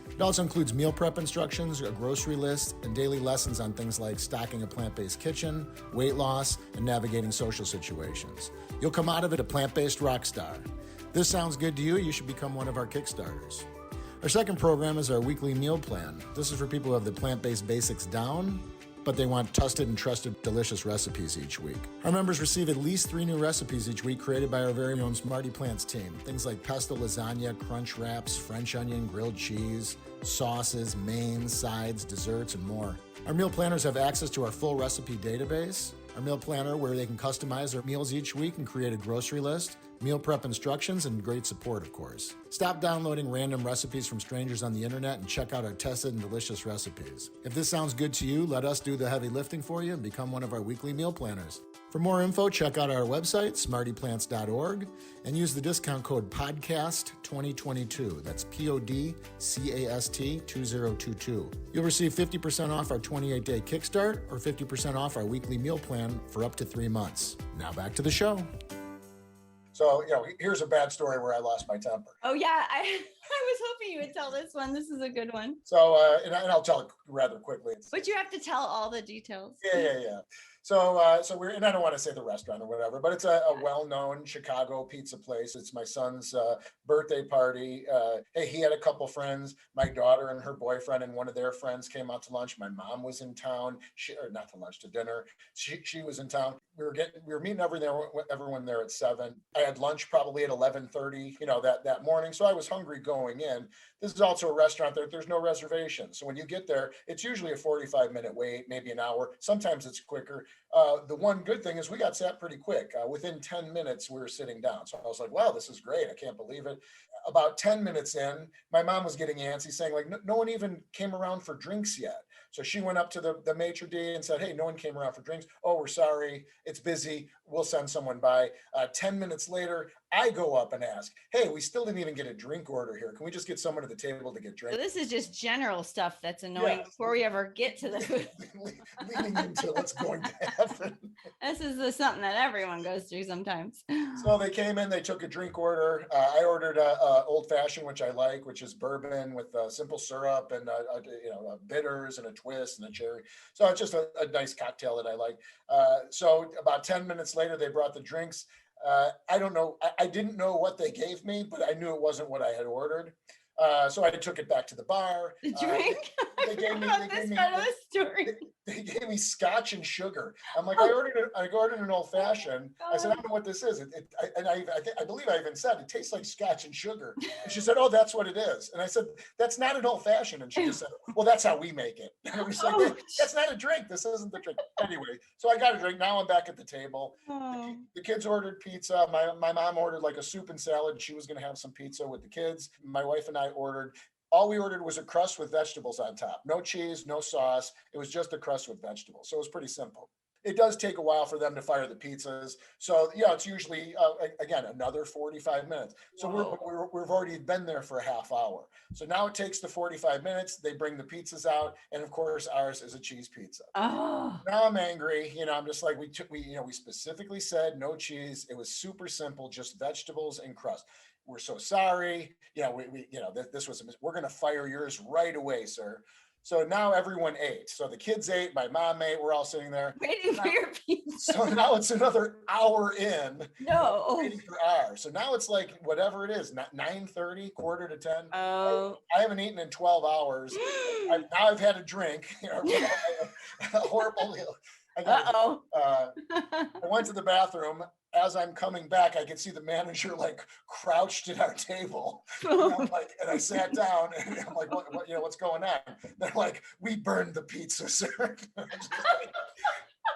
It also includes meal prep instructions, a grocery list, and daily lessons on things like stocking a plant-based kitchen, weight loss, and navigating social situations. You'll come out of it a plant-based rock star. If this sounds good to you, you should become one of our Kickstarters. Our second program is our weekly meal plan. This is for people who have the plant-based basics down, but they want trusted and trusted delicious recipes each week. Our members receive at least 3 new recipes each week created by our very own SmartyPlants team. Things like pesto lasagna, crunch wraps, French onion, grilled cheese, sauces, mains, sides, desserts, and more. Our meal planners have access to our full recipe database, Our meal planner, where they can customize their meals each week and create a grocery list, meal prep instructions, and great support, of course. Stop downloading random recipes from strangers on the internet and check out our tested and delicious recipes. If this sounds good to you, let us do the heavy lifting for you and become one of our weekly meal planners. For more info, check out our website, SmartyPlants.org, and use the discount code PODCAST2022. That's PODCAST 2022. You'll receive 50% off our 28-day Kickstart or 50% off our weekly meal plan for up to 3 months. Now back to the show. So, here's a bad story where I lost my temper. Oh yeah, I was hoping you would tell this one. This is a good one. So, and I'll tell it rather quickly. But you have to tell all the details. Yeah. So we're, and I don't want to say the restaurant or whatever, but it's a well-known Chicago pizza place. It's my son's birthday party. Hey, he had a couple friends. My daughter and her boyfriend and one of their friends came out to lunch. My mom was in town. Not to lunch, to dinner. She was in town. We were meeting everyone there at 7. I had lunch probably at 11:30, that morning. So I was hungry going in. This is also a restaurant there's no reservation. So when you get there, it's usually a 45-minute wait, maybe an hour. Sometimes it's quicker. The one good thing is we got sat pretty quick. Within 10 minutes, we were sitting down. So I was like, wow, this is great. I can't believe it. About 10 minutes in, my mom was getting antsy, saying like, no one even came around for drinks yet. So she went up to the maitre d' and said, hey, no one came around for drinks. Oh, we're sorry. It's busy. We'll send someone by. 10 minutes later, I go up and ask, hey, we still didn't even get a drink order here. Can we just get someone to the table to get drinks? So this is just general stuff that's annoying before we ever get to the food. Leading into what's going to happen. This is something that everyone goes through sometimes. So they came in, they took a drink order. I ordered a old fashioned, which I like, which is bourbon with simple syrup and bitters and a twist and a cherry. So it's just a nice cocktail that I like. So about 10 minutes later, they brought the drinks. I don't know. I didn't know what they gave me, but I knew it wasn't what I had ordered. So I took it back to the bar. The drink? They gave me story. They gave me scotch and sugar. I'm like, I ordered an old fashioned. I said, I don't know what this is. I believe I even said it tastes like scotch and sugar. And she said, oh, that's what it is. And I said, that's not an old fashioned. And she just said, well, that's how we make it. And I was like, that's not a drink. This isn't the drink. Anyway, so I got a drink. Now I'm back at the table. The kids ordered pizza. My mom ordered like a soup and salad. She was going to have some pizza with the kids. My wife and I ordered. All we ordered was a crust with vegetables on top. No cheese, no sauce. It was just a crust with vegetables. So it was pretty simple. It does take a while for them to fire the pizzas. So, it's usually, again, another 45 minutes. So we've already been there for a half hour. So now it takes the 45 minutes. They bring the pizzas out. And of course, ours is a cheese pizza. Oh. Now I'm angry. I'm just like, we specifically said no cheese. It was super simple, just vegetables and crust. We're so sorry. This was, we're going to fire yours right away, sir. So now everyone ate. So the kids ate, my mom ate, we're all sitting there. Waiting for your pizza. So now it's another hour in. No. Waiting for ours. So now it's like whatever it is, 9:30, quarter to 10. Oh. I haven't eaten in 12 hours. Now I've had a drink. Horrible. I went to the bathroom. As I'm coming back, I could see the manager like crouched at our table. And I sat down and I'm like, what's going on? They're like, we burned the pizza, sir.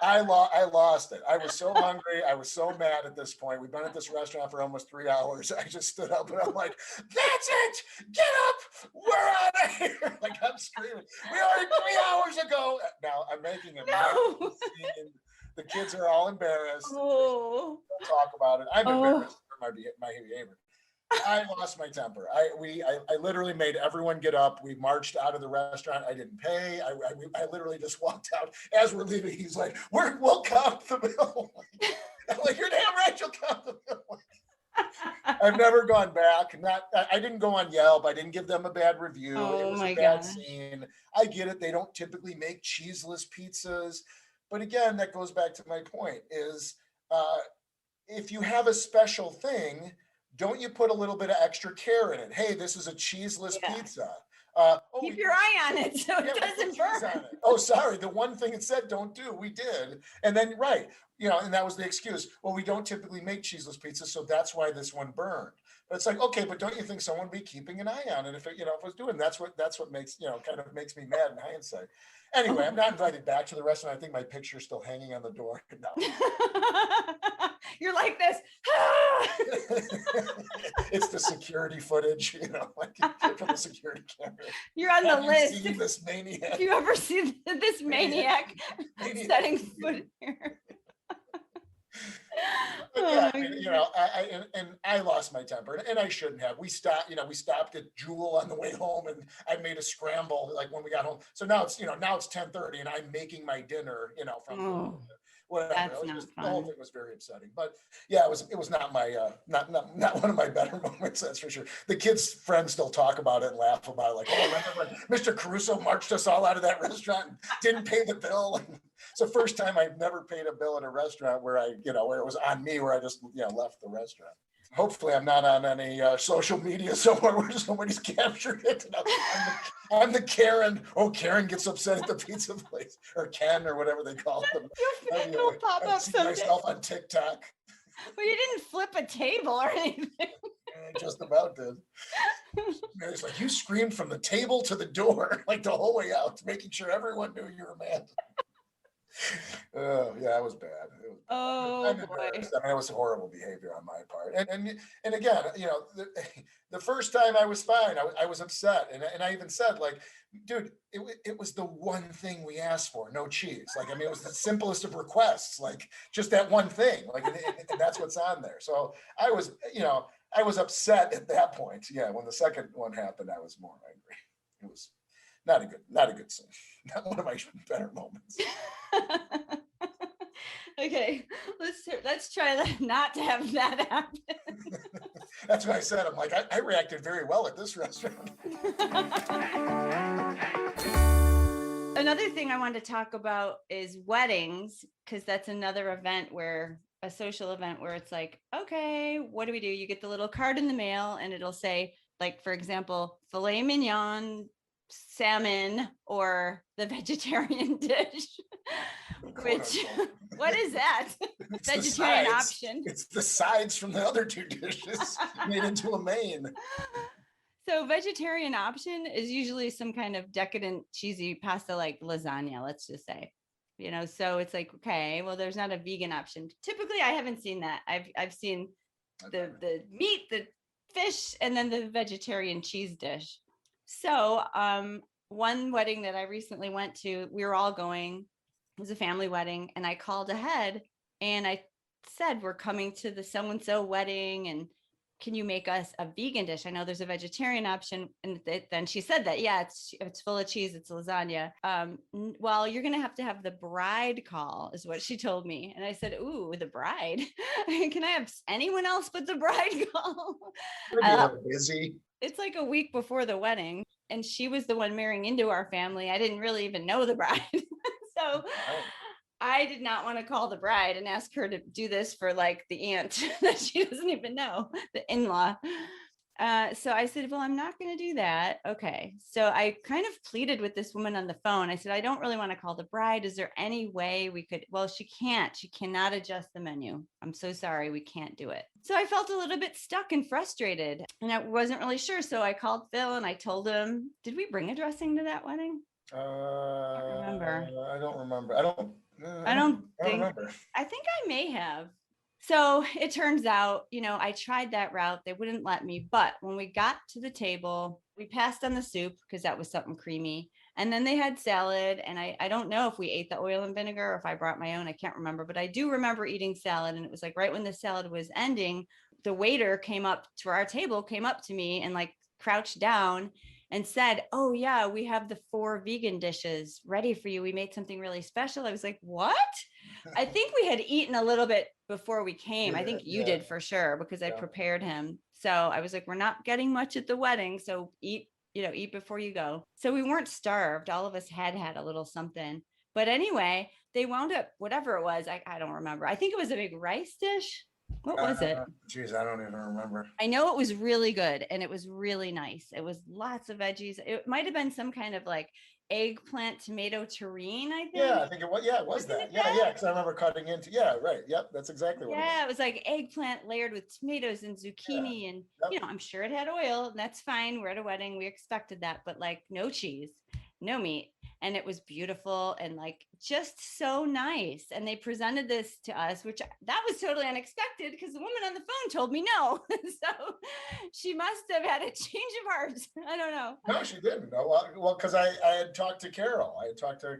I lost it. I was so hungry. I was so mad at this point. We've been at this restaurant for almost 3 hours. I just stood up and I'm like, that's it. Get up. We're out of here. Like I'm screaming. We ordered 3 hours ago. Now I'm making a scene. The kids are all embarrassed. Oh. Don't talk about it. I'm embarrassed for my behavior. I lost my temper. I literally made everyone get up. We marched out of the restaurant. I didn't pay. I literally just walked out. As we're leaving, he's like, we'll count the bill. I'm like, you're damn right, you'll count the bill. I've never gone back. I didn't go on Yelp. I didn't give them a bad review. It was a bad scene. I get it. They don't typically make cheeseless pizzas. But again, that goes back to my point is if you have a special thing, don't you put a little bit of extra care in it? Hey, this is a cheeseless pizza. Keep your eye on it so it doesn't burn. Oh, sorry. The one thing it said don't do, we did. And then, and that was the excuse. Well, we don't typically make cheeseless pizzas, so that's why this one burned. But it's like, okay, but don't you think someone would be keeping an eye on it if it was doing? That's what makes, kind of makes me mad in hindsight. Anyway, I'm not invited back to the restaurant. I think my picture's still hanging on the door. No. You're like this. It's the security footage, like from the security camera. You're on the list. Have you seen this maniac? If you ever see this maniac setting foot here. But yeah, I lost my temper, and I shouldn't have. We stopped at Jewel on the way home, and I made a scramble like when we got home. So now it's 10:30, and I'm making my dinner, from whatever. That's not fun. The whole thing was very upsetting. But yeah, it was not my not one of my better moments, that's for sure. The kids' friends still talk about it and laugh about it, like, oh, remember when Mr. Caruso marched us all out of that restaurant and didn't pay the bill? It's the first time I've never paid a bill at a restaurant where where it was on me, where I just left the restaurant. Hopefully I'm not on any social media somewhere where somebody's captured it. I'm the Karen. Oh, Karen gets upset at the pizza place, or Ken, or whatever they call them. It'll pop up someday. Myself on TikTok. Well, you didn't flip a table or anything. I just about did. It's like, you screamed from the table to the door, like the whole way out, making sure everyone knew you were mad. Oh yeah, it was bad. Oh boy! I mean, it was horrible behavior on my part. And again, the first time I was fine. I was upset, and I even said, like, dude, it was the one thing we asked for, no cheese. Like, I mean, it was the simplest of requests, like just that one thing. Like, and that's what's on there. So I was upset at that point. Yeah, when the second one happened, I was more angry. It was not a good scene. Not one of my better moments. Okay, let's try that, not to have that happen. That's what I said. I'm like, I reacted very well at this restaurant. Another thing I wanted to talk about is weddings, because that's another a social event where it's like, okay, what do we do? You get the little card in the mail, and it'll say, like, for example, filet mignon, salmon, or the vegetarian dish. Which, what is that? It's vegetarian option. It's the sides from the other two dishes made into a main. So vegetarian option is usually some kind of decadent cheesy pasta, like lasagna, let's just say. So it's like, okay, well, there's not a vegan option. Typically, I haven't seen that. I've seen the meat, the fish, and then the vegetarian cheese dish. So one wedding that I recently went to, we were all going. It was a family wedding, and I called ahead and I said, we're coming to the so-and-so wedding, and can you make us a vegan dish? I know there's a vegetarian option. And then she said that, yeah, it's full of cheese. It's lasagna. Well, you're going to have the bride call, is what she told me. And I said, ooh, the bride? Can I have anyone else but the bride call? Busy. It's like a week before the wedding, and she was the one marrying into our family. I didn't really even know the bride. So I did not want to call the bride and ask her to do this for like the aunt that she doesn't even know, the in-law. So I said, well, I'm not going to do that. Okay. So I kind of pleaded with this woman on the phone. I said, I don't really want to call the bride. Is there any way we could? Well, she cannot adjust the menu. I'm so sorry. We can't do it. So I felt a little bit stuck and frustrated, and I wasn't really sure. So I called Phil and I told him, did we bring a dressing to that wedding? I don't remember. I don't remember. I don't remember. I think I may have. So it turns out, I tried that route. They wouldn't let me. But when we got to the table, we passed on the soup because that was something creamy. And then they had salad. And I don't know if we ate the oil and vinegar or if I brought my own. I can't remember. But I do remember eating salad. And it was like right when the salad was ending, the waiter came up to our table, came up to me and like crouched down and said, oh yeah, we have the 4 vegan dishes ready for you. We made something really special. I was like, what? I think we had eaten a little bit before we came. I think you did for sure, because I prepared him. So I was like, we're not getting much at the wedding. So eat before you go. So we weren't starved. All of us had a little something. But anyway, they wound up, whatever it was, I don't remember. I think it was a big rice dish. What was it? Geez, I don't even remember. I know it was really good and it was really nice. It was lots of veggies. It might have been some kind of like eggplant tomato terrine, I think. Yeah, I think it was. Yeah, it was that. Yeah, because I remember cutting into. Yeah, right. Yep, that's exactly what. Yeah, it was like eggplant layered with tomatoes and zucchini, and I'm sure it had oil, and that's fine. We're at a wedding, we expected that, but like no cheese. no meat. And it was beautiful and like just so nice. And they presented this to us, which that was totally unexpected because the woman on the phone told me no. So she must have had a change of heart. I don't know. No, she didn't. No, well, because I had talked to Carol. I had talked to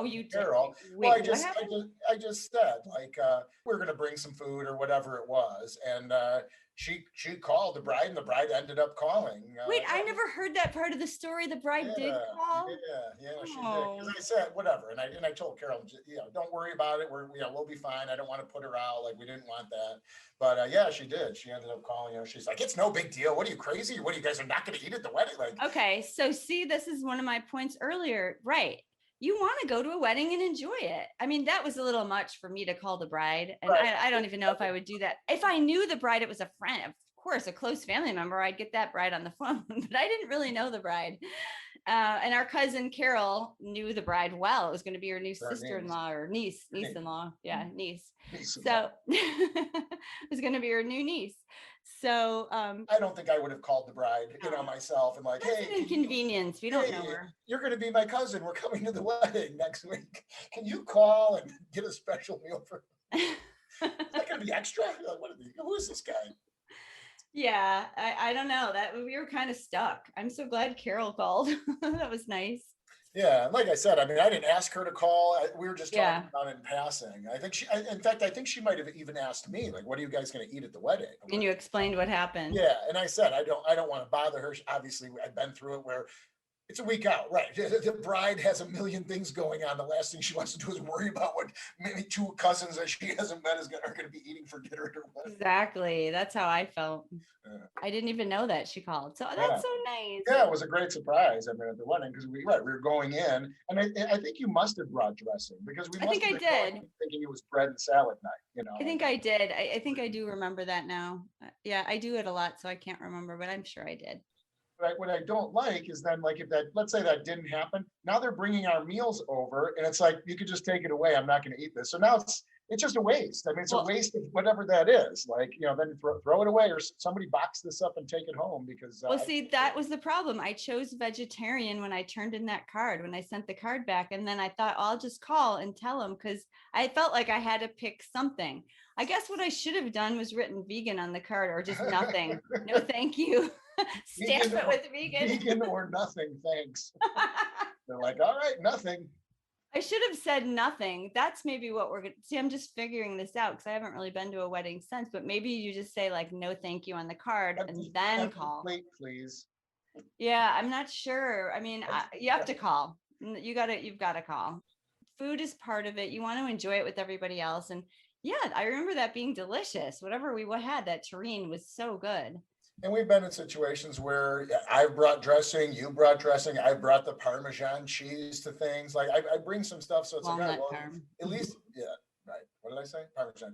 You Carol. did. Well, Wait, what happened? I just said like we are going to bring some food or whatever it was, and she called the bride, and the bride ended up calling. Wait, I never heard that part of the story. The bride did call. Yeah, she did. Because I said whatever, and I told Carol, don't worry about it. We'll be fine. I don't want to put her out. Like we didn't want that. But yeah, she did. She ended up calling. She's like, it's no big deal. What are you crazy? What, you guys are not going to eat at the wedding? Like, okay, so see, this is one of my points earlier, right? You want to go to a wedding and enjoy it. I mean, that was a little much for me to call the bride. And right. I don't even know if I would do that. If I knew the bride, it was a friend, of course, a close family member, I'd get that bride on the phone, but I didn't really know the bride. And our cousin Carol knew the bride well. It was going to be her new sister-in-law or niece-in-law. Yeah, niece. So it was going to be her new niece. So I don't think I would have called the bride, myself and like, hey, an inconvenience. We don't know her. You're going to be my cousin. We're coming to the wedding next week. Can you call and get a special meal for? Is that going to be extra? Who is this guy? Yeah, I don't know, that we were kind of stuck. I'm so glad Carol called. That was nice. Yeah, and like I said, I mean, I didn't ask her to call. We were just talking about it in passing. I think I think she might have even asked me, like, "What are you guys going to eat at the wedding?" And you explained what happened. Yeah, and I said, I don't want to bother her. Obviously, I've been through it where it's a week out, right? The bride has a million things going on. The last thing she wants to do is worry about what maybe two cousins that she hasn't met are going to be eating for dinner at her wedding. Exactly. That's how I felt. Yeah. I didn't even know that she called. So that's so nice. Yeah, it was a great surprise. I mean, at the wedding, because we were going in, and I think you must have brought dressing because I think I did. Thinking it was bread and salad night, I think I did. I think I do remember that now. Yeah, I do it a lot, so I can't remember, but I'm sure I did. What I don't like is then, like, if that, let's say that didn't happen, now they're bringing our meals over, and it's like, you could just take it away. I'm not going to eat this. So now it's just a waste. I mean, it's a waste of whatever that is. Like, then throw it away, or somebody box this up and take it home because. Well, see, that was the problem. I chose vegetarian when I turned in that card, when I sent the card back, and then I thought, I'll just call and tell them because I felt like I had to pick something. I guess what I should have done was written vegan on the card, or just nothing. No, thank you. Stamp it with vegan. Vegan or nothing, thanks. They're like, all right, nothing. I should have said nothing. That's maybe what we're going to see. I'm just figuring this out because I haven't really been to a wedding since, but maybe you just say like, no, thank you on the card and then call. Wait, please. Yeah, I'm not sure. I mean, you have to call. You've got to call. Food is part of it. You want to enjoy it with everybody else. And yeah, I remember that being delicious. Whatever we had, that terrine was so good. And we've been in situations where I've brought dressing, you brought dressing, I brought the Parmesan cheese to things. Like I bring some stuff, so it's walnut like, at least, right. What did I say?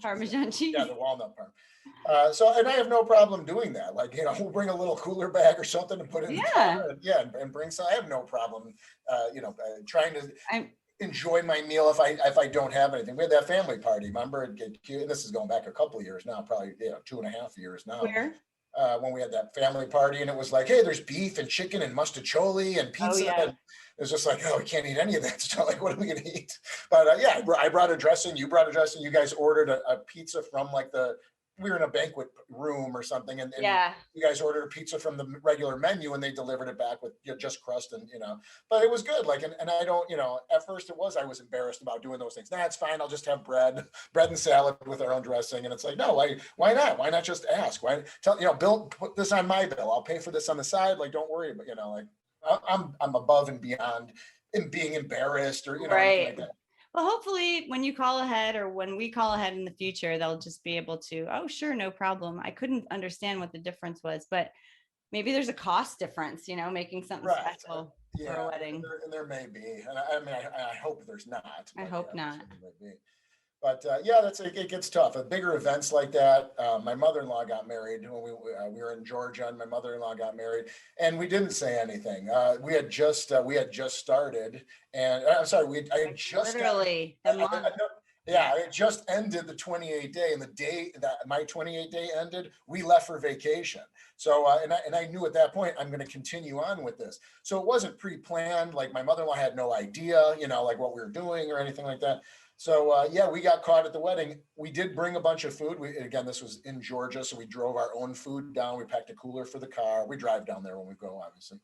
Parmesan cheese. Yeah, the walnut parm. And I have no problem doing that. Like, we'll bring a little cooler bag or something and put it in the car. And bring some. I have no problem, trying to enjoy my meal if I don't have anything. We had that family party, remember? And this is going back a couple of years now, probably 2.5 years now. Where? When we had that family party, and it was like, hey, there's beef and chicken and mustacholi and pizza. Oh, yeah. And it was just like, we can't eat any of that stuff. Like, what are we going to eat? But I brought a dressing. You brought a dressing. You guys ordered a pizza from we were in a banquet room or something. And you guys ordered a pizza from the regular menu and they delivered it back with just crust and, but it was good. Like, and I don't, at first I was embarrassed about doing those things. Nah, it's fine. I'll just have bread and salad with our own dressing. And it's like, no, why not? Why not just ask? Why Bill, put this on my bill. I'll pay for this on the side. Like, don't worry. But, I'm above and beyond in being embarrassed or, right. Like that. Well, hopefully when you call ahead or when we call ahead in the future, they'll just be able to, oh, sure, no problem. I couldn't understand what the difference was, but maybe there's a cost difference, making something special for a wedding. And there may be. And I hope there's not. I hope not. But it gets tough. At bigger events like that, my mother-in-law got married when we were in Georgia, and my mother-in-law got married, and we didn't say anything. We had just started, and I'm sorry, I had just literally Yeah, it just ended the 28 day, and the day that my 28 day ended, we left for vacation. So, and I knew at that point I'm going to continue on with this. So it wasn't pre-planned. Like my mother-in-law had no idea, like what we were doing or anything like that. So yeah, we got caught at the wedding. We did bring a bunch of food. Again, this was in Georgia, so we drove our own food down. We packed a cooler for the car. We drive down there when we go, obviously.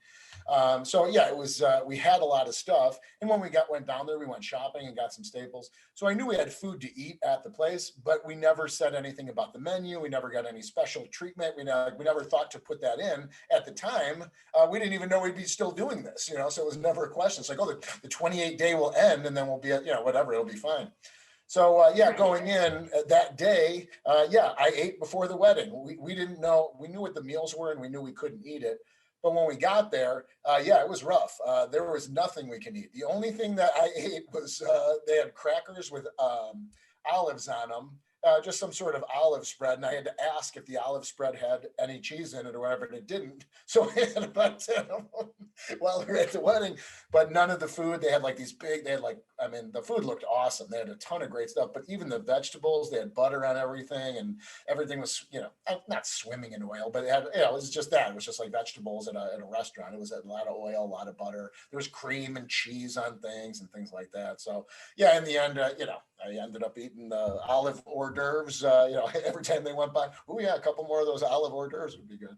So yeah, it was. We had a lot of stuff, and when we went down there, we went shopping and got some staples. So I knew we had food to eat at the place, but we never said anything about the menu. We never got any special treatment. We never thought to put that in at the time. We didn't even know we'd be still doing this, so it was never a question. It's like, oh, the 28 day will end and then we'll be at, whatever, it'll be fine. So yeah, going in that day, yeah, I ate before the wedding. We didn't know, we knew what the meals were and we knew we couldn't eat it. But when we got there, yeah, it was rough. There was nothing we can eat. The only thing that I ate was they had crackers with olives on them, just some sort of olive spread. And I had to ask if the olive spread had any cheese in it or whatever, and it didn't. So we had about 10 of them while we were at the wedding, but none of the food. They had like these big, the food looked awesome. They had a ton of great stuff, but even the vegetables, they had butter on everything, and everything was, not swimming in oil, but it had, it was just that. It was just like vegetables at a restaurant. It was a lot of oil, a lot of butter. There was cream and cheese on things and things like that. So yeah, in the end, I ended up eating the olive hors d'oeuvres, every time they went by. Oh yeah, a couple more of those olive hors d'oeuvres would be good.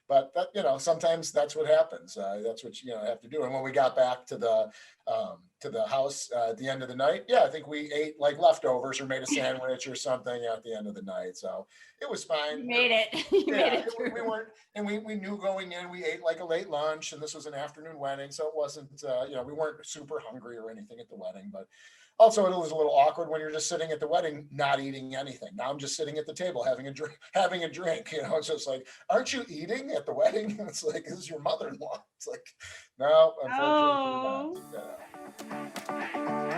But that, sometimes that's what happens. That's what you have to do. And when we got back to the house at the end of the night, yeah, I think we ate like leftovers or made a sandwich or something at the end of the night. So it was fine. You made it. Made it through. We weren't, and we knew going in, we ate like a late lunch, and this was an afternoon wedding, so it wasn't, we weren't super hungry or anything at the wedding, but. Also, it was a little awkward when you're just sitting at the wedding, not eating anything. Now I'm just sitting at the table having a drink. It's just like, aren't you eating at the wedding? It's like, this is your mother-in-law. It's like, no, unfortunately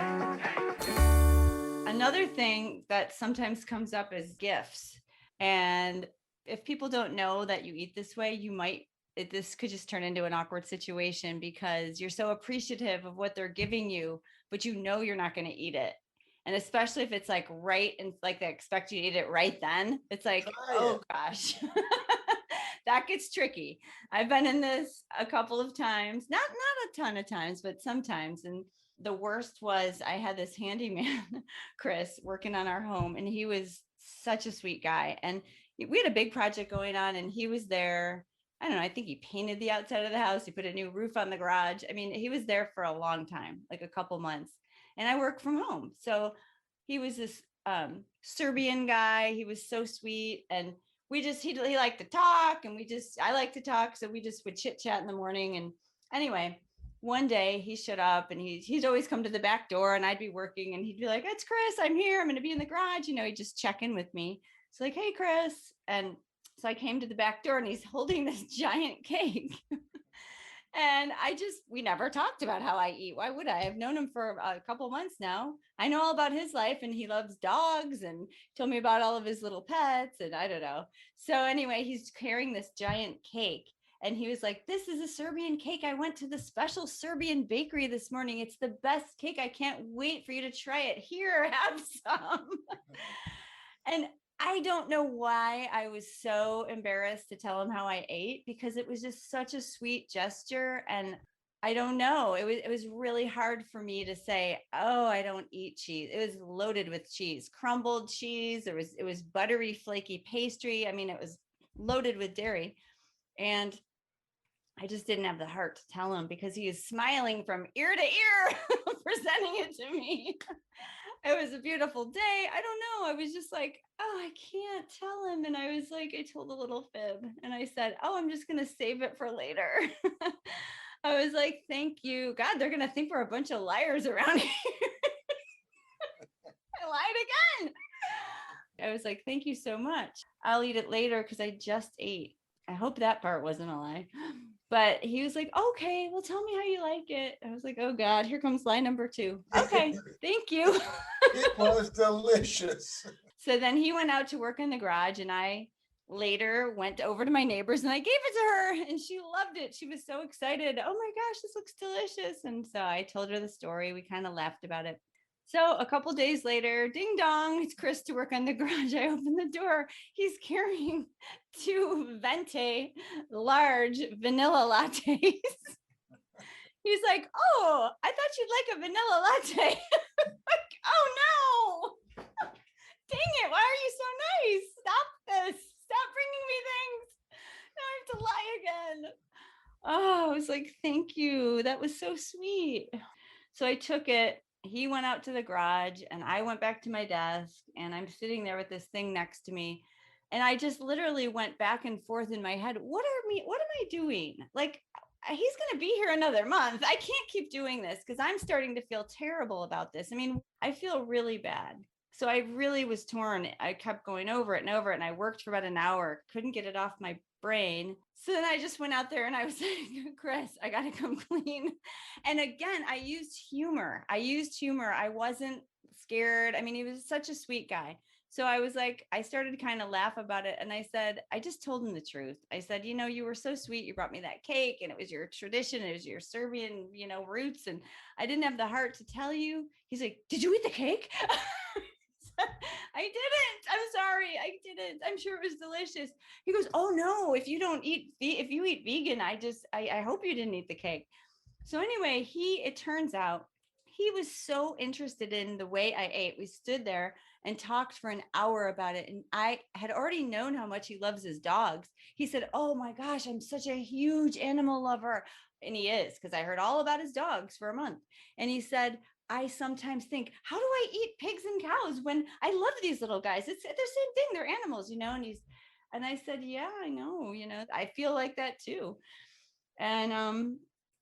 not. Another thing that sometimes comes up is gifts. And if people don't know that you eat this way, this could just turn into an awkward situation because you're so appreciative of what they're giving you, but you're not going to eat it. And especially if it's like right, and like they expect you to eat it right then, it's like, oh gosh, that gets tricky. I've been in this a couple of times, not a ton of times, but sometimes. And the worst was I had this handyman, Chris, working on our home, and he was such a sweet guy. And we had a big project going on, and he was there. I don't know, I think he painted the outside of the house. He put a new roof on the garage. I mean, he was there for a long time, like a couple months. And I work from home. So he was this Serbian guy. He was so sweet. And he liked to talk, and I like to talk. So we just would chit chat in the morning. And anyway, one day he showed up, and he's always come to the back door, and I'd be working, and he'd be like, "It's Chris, I'm here. I'm going to be in the garage." He'd just check in with me. It's like, "Hey, Chris." And so I came to the back door, and he's holding this giant cake. And we never talked about how I eat. Why would I? I've known him for a couple months now. I know all about his life, and he loves dogs, and told me about all of his little pets, and I don't know. So anyway, he's carrying this giant cake, and he was like, "This is a Serbian cake. I went to the special Serbian bakery this morning. It's the best cake. I can't wait for you to try it. Here, have some." And I don't know why I was so embarrassed to tell him how I ate, because it was just such a sweet gesture. And I don't know, it was really hard for me to say, "Oh, I don't eat cheese." It was loaded with cheese, crumbled cheese. It was buttery, flaky pastry. I mean, it was loaded with dairy. And I just didn't have the heart to tell him, because he is smiling from ear to ear, presenting it to me. It was a beautiful day. I don't know. I was just like, "Oh, I can't tell him." And I was like, I told a little fib, and I said, "Oh, I'm just going to save it for later." I was like, "Thank you. God, they're going to think we're a bunch of liars around here." I lied again. I was like, "Thank you so much. I'll eat it later because I just ate." I hope that part wasn't a lie. But he was like, "Okay, well, tell me how you like it." I was like, "Oh God, here comes lie number 2. Okay, thank you." It was delicious. So then he went out to work in the garage, and I later went over to my neighbors, and I gave it to her, and she loved it. She was so excited. "Oh my gosh, this looks delicious." And so I told her the story. We kind of laughed about it. So a couple days later, ding dong, it's Chris to work on the garage. I open the door. He's carrying 2 Venti large vanilla lattes. He's like, oh, I thought you'd like a vanilla latte. Like, oh no. Dang it. Why are you so nice? Stop this. Stop bringing me things. Now I have to lie again. Oh, I was like, thank you. That was so sweet. So I took it. He went out to the garage and I went back to my desk and I'm sitting there with this thing next to me. And I just literally went back and forth in my head. What am I doing? Like, he's going to be here another month. I can't keep doing this because I'm starting to feel terrible about this. I mean, I feel really bad. So I really was torn. I kept going over it and over it. And I worked for about an hour, couldn't get it off my brain. So then I just went out there and I was like, Chris, I got to come clean. And again, I used humor. I wasn't scared. I mean, he was such a sweet guy. So I was like, I started to kind of laugh about it. And I said, I just told him the truth. I said, you were so sweet. You brought me that cake and it was your tradition. It was your Serbian, roots. And I didn't have the heart to tell you. He's like, did you eat the cake? I didn't. I'm sorry. I didn't. I'm sure it was delicious. He goes, oh no, if you eat vegan, I hope you didn't eat the cake. So anyway, it turns out he was so interested in the way I ate. We stood there and talked for an hour about it. And I had already known how much he loves his dogs. He said, oh my gosh, I'm such a huge animal lover. And he is, because I heard all about his dogs for a month. And he said, I sometimes think, how do I eat pigs and cows when I love these little guys? They're the same thing. They're animals, and I said, yeah, I know, I feel like that too. And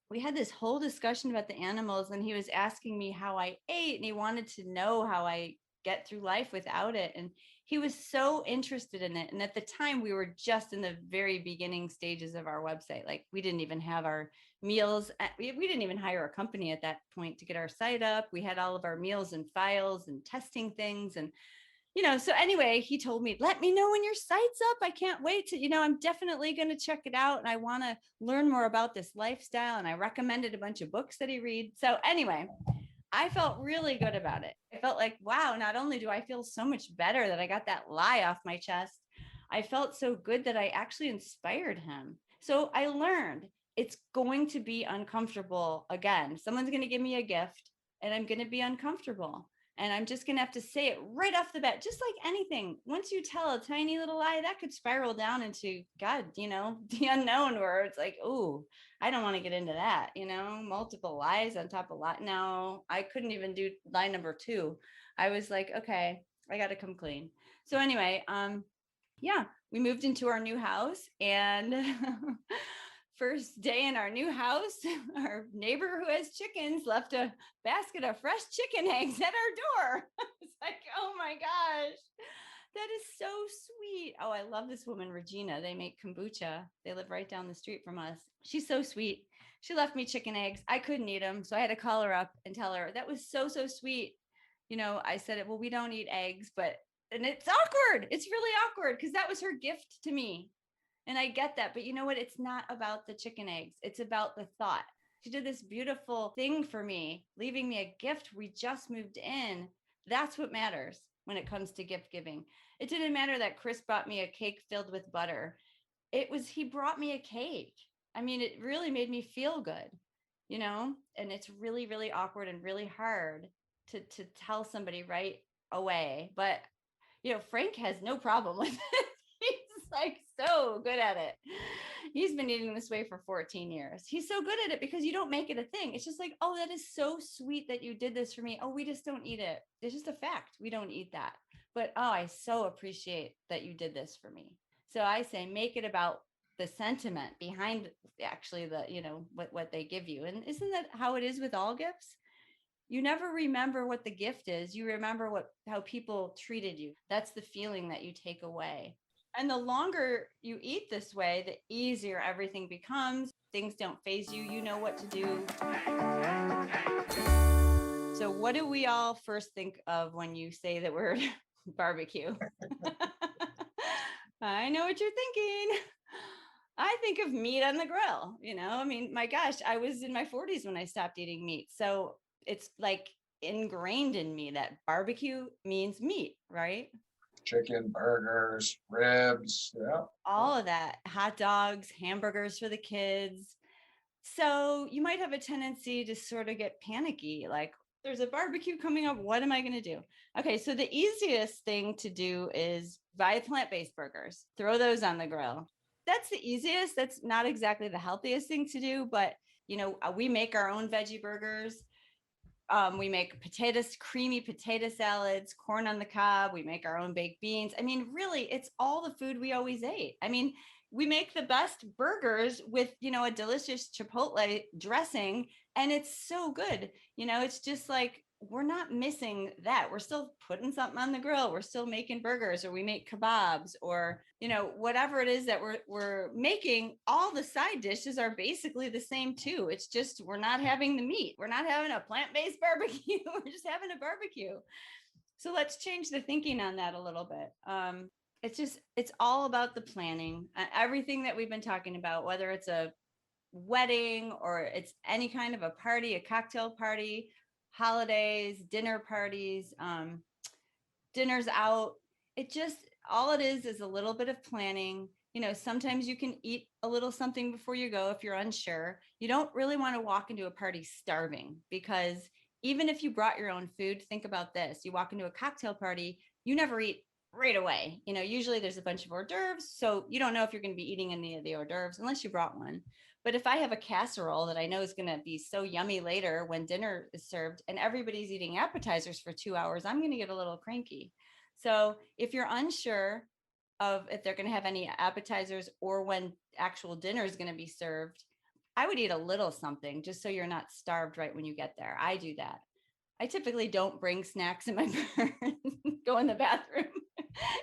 we had this whole discussion about the animals and he was asking me how I ate and he wanted to know how I get through life without it. And he was so interested in it. And at the time we were just in the very beginning stages of our website. Like we didn't even have our meals. We didn't even hire a company at that point to get our site up. We had all of our meals and files and testing things. And so anyway, he told me, let me know when your site's up. I can't wait to, I'm definitely going to check it out. And I want to learn more about this lifestyle. And I recommended a bunch of books that he reads. So anyway, I felt really good about it. I felt like, wow, not only do I feel so much better that I got that lie off my chest, I felt so good that I actually inspired him. So I learned it's going to be uncomfortable again. Someone's going to give me a gift and I'm going to be uncomfortable. And I'm just going to have to say it right off the bat, just like anything. Once you tell a tiny little lie, that could spiral down into, God, the unknown, where it's like, oh, I don't want to get into that, multiple lies on top of lie. No, I couldn't even do lie number 2. I was like, okay, I got to come clean. So anyway, yeah, we moved into our new house and first day in our new house, our neighbor who has chickens left a basket of fresh chicken eggs at our door. It's like, oh my gosh, that is so sweet. Oh, I love this woman, Regina. They make kombucha. They live right down the street from us. She's so sweet. She left me chicken eggs. I couldn't eat them. So I had to call her up and tell her that was so, so sweet. I said, well, we don't eat eggs, and it's awkward. It's really awkward because that was her gift to me. And I get that, but you know what? It's not about the chicken eggs. It's about the thought. She did this beautiful thing for me, leaving me a gift. We just moved in. That's what matters when it comes to gift giving. It didn't matter that Chris brought me a cake filled with butter. He brought me a cake. I mean, it really made me feel good, and it's really, really awkward and really hard to tell somebody right away. But, Frank has no problem with it. He's like so good at it. He's been eating this way for 14 years. He's so good at it because you don't make it a thing. It's just like, oh, that is so sweet that you did this for me. Oh, we just don't eat it. It's just a fact. We don't eat that. But, oh, I so appreciate that you did this for me. So I say, make it about the sentiment behind actually what they give you. And isn't that how it is with all gifts? You never remember what the gift is. You remember how people treated you. That's the feeling that you take away. And the longer you eat this way, the easier everything becomes. Things don't faze you. You know what to do. So what do we all first think of when you say the word barbecue? I know what you're thinking. I think of meat on the grill. I mean, my gosh, I was in my 40s when I stopped eating meat. So it's like ingrained in me that barbecue means meat, right? Chicken, burgers, ribs, yeah. All of that, hot dogs, hamburgers for the kids. So you might have a tendency to sort of get panicky, like there's a barbecue coming up. What am I going to do? Okay. So the easiest thing to do is buy plant-based burgers, throw those on the grill. That's the easiest. That's not exactly the healthiest thing to do, but we make our own veggie burgers. We make potatoes, creamy potato salads, corn on the cob. We make our own baked beans. I mean, really, it's all the food we always ate. I mean, we make the best burgers with, a delicious Chipotle dressing, and it's so good. It's just like, we're not missing that. We're still putting something on the grill. We're still making burgers, or we make kebabs, or, whatever it is that we're making. All the side dishes are basically the same too. It's just, we're not having the meat. We're not having a plant-based barbecue. We're just having a barbecue. So let's change the thinking on that a little bit. It's all about the planning. Everything that we've been talking about, whether it's a wedding or it's any kind of a party, a cocktail party, holidays, dinner parties, dinners out. All it is a little bit of planning. Sometimes you can eat a little something before you go if you're unsure. You don't really want to walk into a party starving, because even if you brought your own food, think about this. You walk into a cocktail party, you never eat right away. Usually there's a bunch of hors d'oeuvres, so you don't know if you're going to be eating any of the hors d'oeuvres unless you brought one. But if I have a casserole that I know is going to be so yummy later when dinner is served and everybody's eating appetizers for 2 hours, I'm going to get a little cranky. So if you're unsure of if they're going to have any appetizers or when actual dinner is going to be served, I would eat a little something just so you're not starved right when you get there. I do that. I typically don't bring snacks in my purse, go in the bathroom,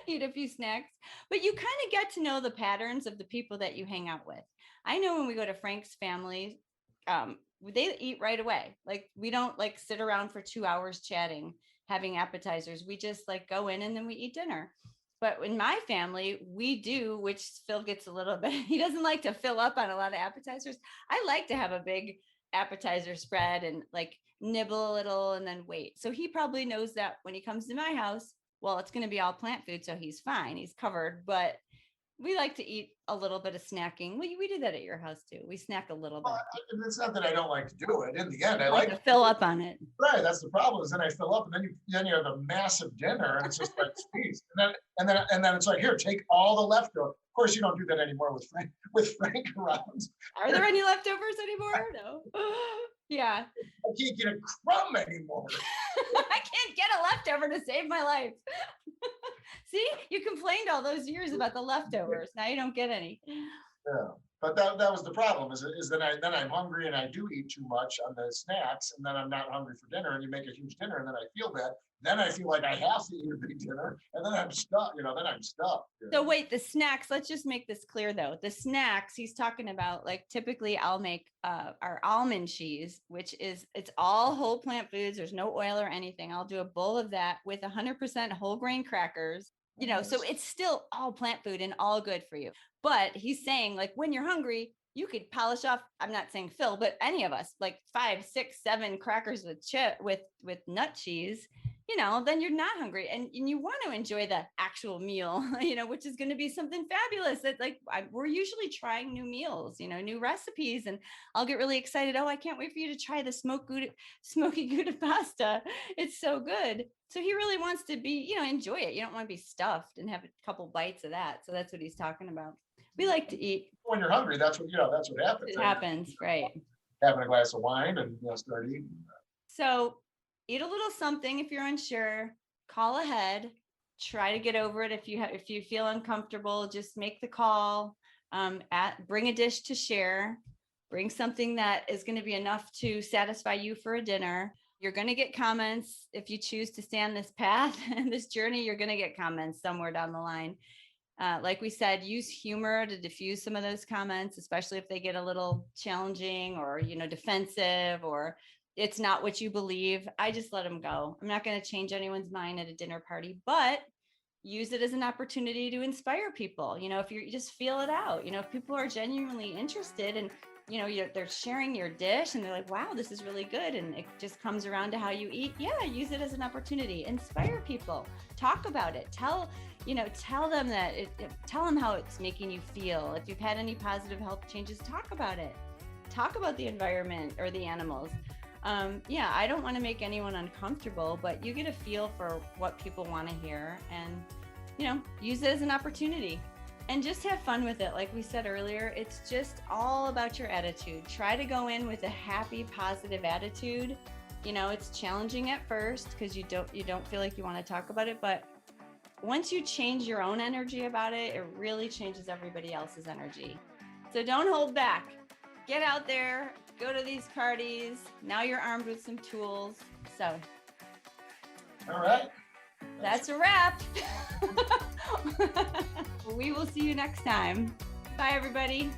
eat a few snacks, but you kind of get to know the patterns of the people that you hang out with. I know when we go to Frank's family, they eat right away. Like, we don't like sit around for 2 hours chatting, having appetizers. We just like go in and then we eat dinner. But in my family, we do, which Phil gets a little bit, he doesn't like to fill up on a lot of appetizers. I like to have a big appetizer spread and like nibble a little and then wait. So he probably knows that when he comes to my house, well, it's going to be all plant food. So he's fine. He's covered. But we like to eat a little bit of snacking. We do that at your house too. We snack a little bit. Well, it's not that I don't like to do it. In the end, I like to fill up on it. Right, that's the problem. Is then I fill up, and then you have a massive dinner, and it's just like feast. And then it's like, here, take all the leftover. Of course, you don't do that anymore with Frank around. Are there any leftovers anymore? No. Yeah. I can't get a crumb anymore. I can't get a leftover to save my life. See, you complained all those years about the leftovers. Now you don't get any. Yeah, but that was the problem. Is then I'm hungry and I do eat too much on the snacks, and then I'm not hungry for dinner. And you make a huge dinner, and then I feel bad. Then I feel like I have to eat a big dinner, and then I'm stuck. Then I'm stuck. So wait, the snacks. Let's just make this clear, though. The snacks he's talking about, like typically I'll make our almond cheese, which it's all whole plant foods. There's no oil or anything. I'll do a bowl of that with 100% whole grain crackers. So it's still all plant food and all good for you. But he's saying, like, when you're hungry, you could polish off. I'm not saying Phil, but any of us, like 5, 6, 7 crackers with nut cheese. Then you're not hungry, and you want to enjoy the actual meal, which is going to be something fabulous. That we're usually trying new meals, new recipes, and I'll get really excited. Oh, I can't wait for you to try the smoky Gouda pasta. It's so good. So he really wants to be, enjoy it. You don't want to be stuffed and have a couple bites of that. So that's what he's talking about. We like to eat. When you're hungry, that's what happens. It happens, right? Having a glass of wine and start eating. So eat a little something if you're unsure. Call ahead. Try to get over it if you feel uncomfortable. Just make the call. Bring a dish to share. Bring something that is going to be enough to satisfy you for a dinner. You're going to get comments if you choose to stay on this path and this journey. You're going to get comments somewhere down the line. Like we said, use humor to diffuse some of those comments, especially if they get a little challenging or defensive, or it's not what you believe. I just let them go. I'm not going to change anyone's mind at a dinner party, but use it as an opportunity to inspire people. If you just feel it out, if people are genuinely interested, and they're sharing your dish and they're like, wow, this is really good. And it just comes around to how you eat. Yeah, use it as an opportunity. Inspire people. Talk about it. Tell them that tell them how it's making you feel. If you've had any positive health changes, talk about it. Talk about the environment or the animals. I don't want to make anyone uncomfortable, but you get a feel for what people want to hear and, use it as an opportunity and just have fun with it. Like we said earlier, it's just all about your attitude. Try to go in with a happy, positive attitude. It's challenging at first because you don't feel like you want to talk about it, but once you change your own energy about it, it really changes everybody else's energy. So don't hold back. Get out there, go to these parties. Now you're armed with some tools. So. All right. That's a wrap. We will see you next time. Bye, everybody.